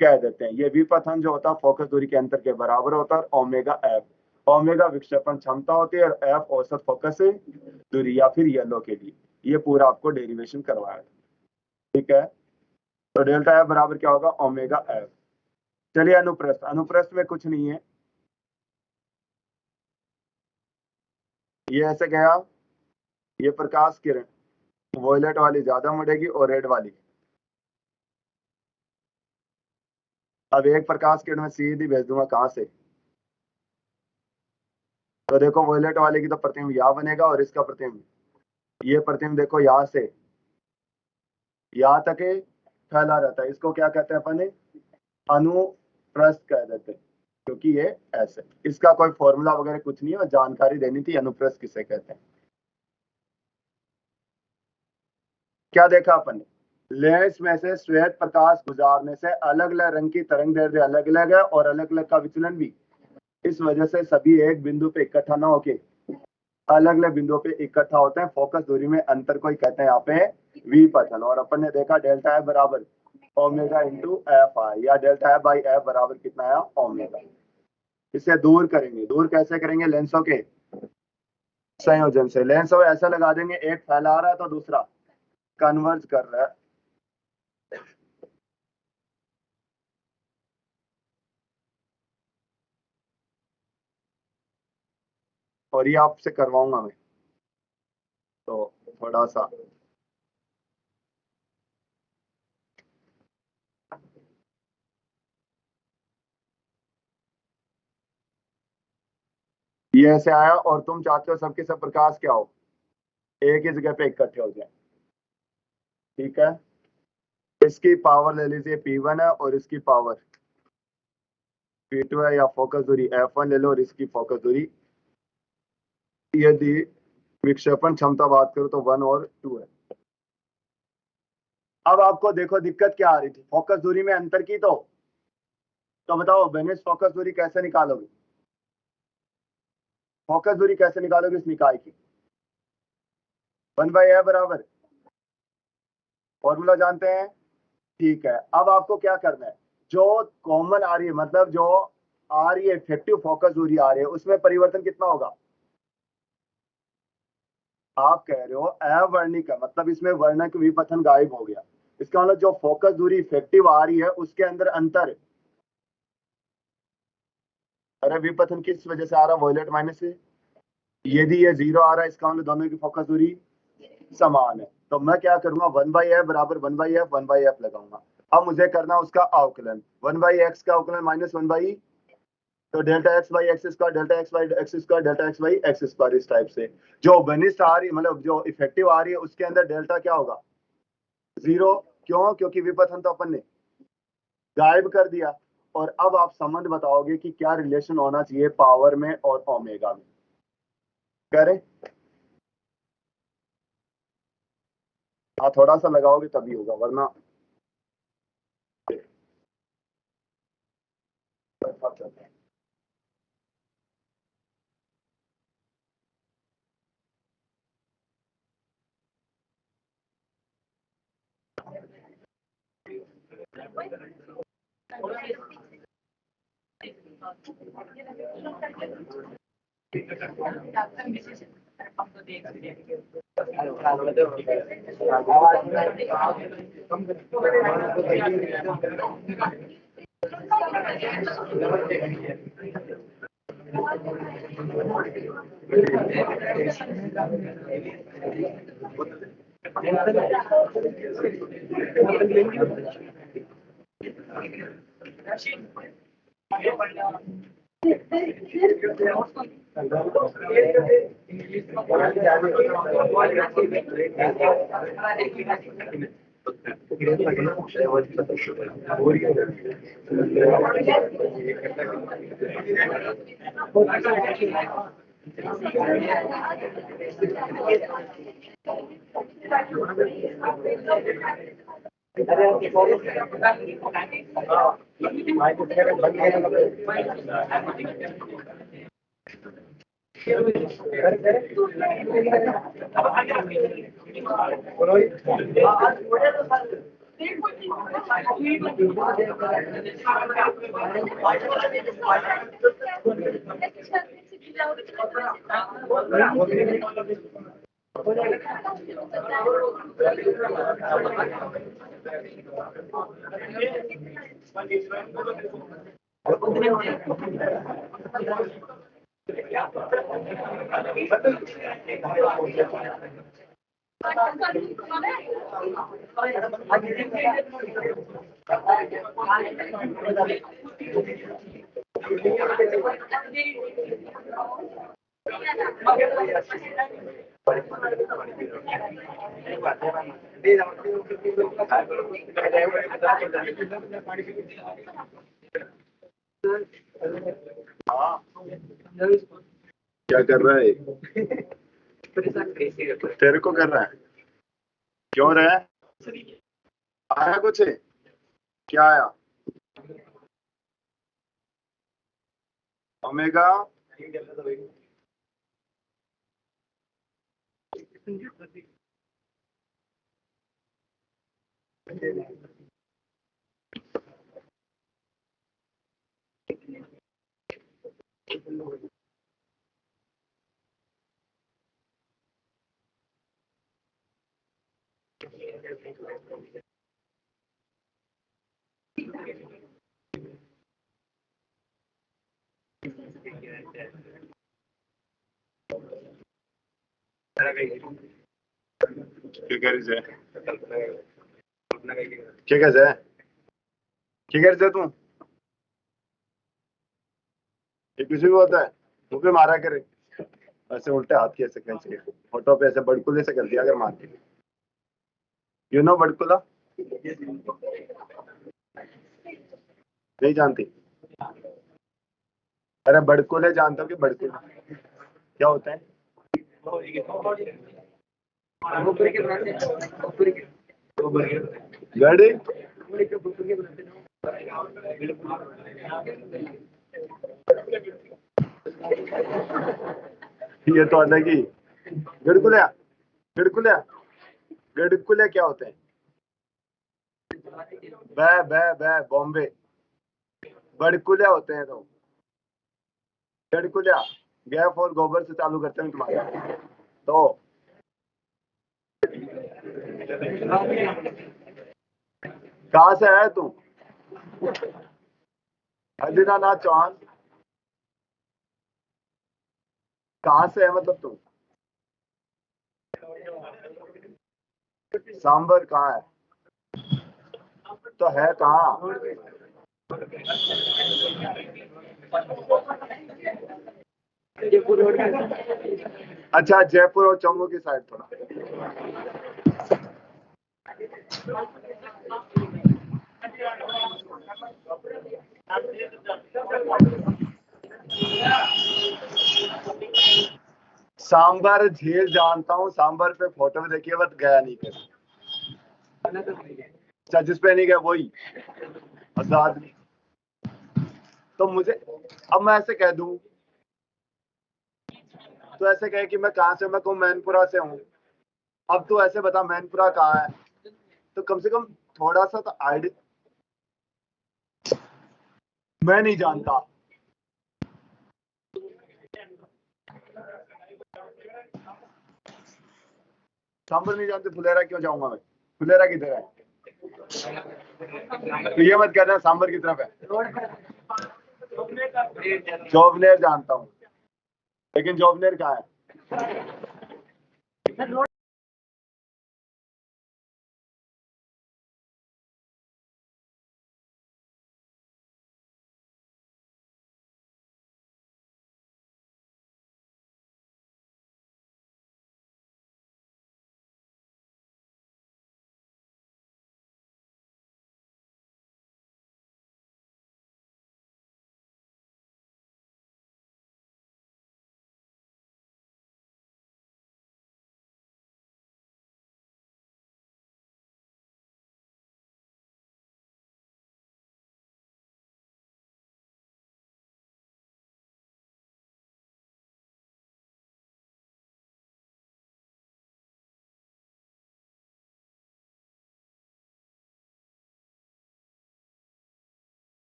कह देते हैं। ये विपथन जो होता है फोकस दूरी के अंतर के बराबर होता है। ओमेगा एफ, ओमेगा विक्षेपण क्षमता होती है, और एफ औसत फोकस दूरी या फिर येलो के लिए। ये पूरा आपको डेरिवेशन करवाया, ठीक है। तो डेल्टा एफ बराबर क्या होगा, ओमेगा एफ। चलिए अनुप्रस्थ, अनुप्रस्थ में कुछ नहीं है, ये ऐसे गया, ये प्रकाश किरण वॉयलेट वाली ज्यादा मुड़ेगी और रेड वाली, अब एक प्रकाश किरण में सीधी भेज दूंगा कहां से, तो देखो वॉयलेट वाले की तो प्रतिबिंब यहाँ बनेगा, और इसका प्रतिबिंब, ये प्रतिबिंब देखो यहाँ से यहाँ तक फैला रहता है। इसको क्या कहते हैं अपन, अनुप्रस्थ कह देते हैं, क्योंकि ये ऐसे, इसका कोई फॉर्मूला वगैरह कुछ नहीं है, जानकारी देनी थी अनुप्रस्थ किसे कहते हैं। क्या देखा अपन ने, लेंस में से श्वेत प्रकाश गुजारने से अलग अलग रंग की तरंग दैर्ध्य अलग अलग है, और अलग अलग का विचलन भी, इस वजह से सभी एक बिंदु पे इकट्ठा ना होके अलग अलग बिंदुओं पे इकट्ठा होते हैं। फोकस दूरी में अंतर को ही कहते हैं यहाँ पे विपथन। और अपन ने देखा डेल्टा एफ बराबर ओमेगा इंटू एफ आई, या डेल्टा एफ बाई एफ बराबर कितना आया, ओमेगा। इसे दूर करेंगे, दूर कैसे करेंगे, लेंसों के संयोजन से। लेंस ऐसा लगा देंगे, एक फैला रहा है तो दूसरा कन्वर्ज कर रहा है। और ये आपसे करवाऊंगा मैं, तो थोड़ा सा ये ऐसे आया, और तुम चाहते हो सबके सब प्रकाश क्या हो, एक ही जगह पे इकट्ठे हो जाए, ठीक है। इसकी पावर ले लीजिए P1 है, और इसकी पावर P2 है, या फोकस दूरी F1 ले लो, और इसकी फोकस दूरी, यदि विक्षेपण क्षमता बात करो तो 1 और 2 है। अब आपको देखो दिक्कत क्या आ रही थी, फोकस दूरी में अंतर की, तो बताओ बेनिस फोकस दूरी कैसे निकालोगे, फोकस दूरी कैसे निकालोगे इस निकाय की, 1/a बराबर, फॉर्मूला जानते हैं, ठीक है। अब आपको क्या करना है, जो कॉमन आ रही है, मतलब जो आ रही है इफेक्टिव फोकस दूरी आ रही है, उसमें परिवर्तन कितना होगा, आप कह रहे हो अवर्णिक, मतलब इसमें वर्णक विपथन गायब हो गया। इसका मतलब जो फोकस दूरी इफेक्टिव आ रही है उसके अंदर अंतर, अरे विपथन किस वजह से आ रहा है, वॉयलेट माइनस से, यदि ये 0 आ रहा है इसका मतलब दोनों की फोकस दूरी समान है। तो मैं क्या करूंगा, 1/f बराबर 1/f 1/f लगाऊंगा। अब मुझे करना उसका अवकलन, 1/x का अवकलन माइनस 1/, तो delta x by x square, delta x by x square, delta x by x square, इस टाइप से। जो बनिष्ठ आ रही, मतलब जो इफेक्टिव आ रही है उसके अंदर डेल्टा क्या होगा, 0। क्यों, क्योंकि विपथन तो अपन ने गायब कर दिया। और अब आप संबंध बताओगे कि क्या रिलेशन होना चाहिए पावर में और ओमेगा में। करें? हाँ, थोड़ा सा लगाओगे तभी होगा, वरना क्या कर रहा है? तेरे को कर रहा है? क्यों रहा है? आया कुछ है? क्या आया? ओमेगा क्या कर रही है? क्या कर रहा है? क्या कर रहा है तू? ये कुछ भी होता है? मुंह पे मारा करे ऐसे उल्टे हाथ कैसे खींच के फोटो पे ऐसे बड़कुले से कर दिया अगर मार के। यू नो बड़कुला? नहीं जानती? अरे बड़कुले जानते हो कि बड़कुला क्या होता है? गाड़ी? ये तो अलग ही। गड़कुलिया? गड़कुलिया? गड़कुलिया क्या होते हैं? बै बै बै बॉम्बे। बड़कुलिया होते हैं तो गड़कुलिया गैफ और गोबर से चालू करते हैं तुम्हारे तो। कहाँ से आया तू? हदीनानाथ चौहान? कहाँ से है मतलब तू? सांबर कहाँ है? तो है कहाँ? अच्छा, जयपुर और जम्मू की साइड थोड़ा। सांबर झील जानता हूँ, सांबर पे फोटो में देखिए, बस गया नहीं कभी। अच्छा, जिस पे नहीं गया वही आजाद। तो मुझे, अब मैं ऐसे कह दूं, तो ऐसे कहे कि मैं कहाँ से, मैं कहूँ मैनपुरा से हूँ। अब तू ऐसे बता मैनपुरा कहाँ है, तो कम से कम थोड़ा सा तो आइडिया। मैं नहीं जानता। सांबर नहीं जानते, फुलेरा क्यों जाऊंगा मैं? फुलेरा किधर है? तो ये मत कहना सांबर की तरफ है। जोबनेर जानता हूँ, लेकिन जोबनेर कहाँ है?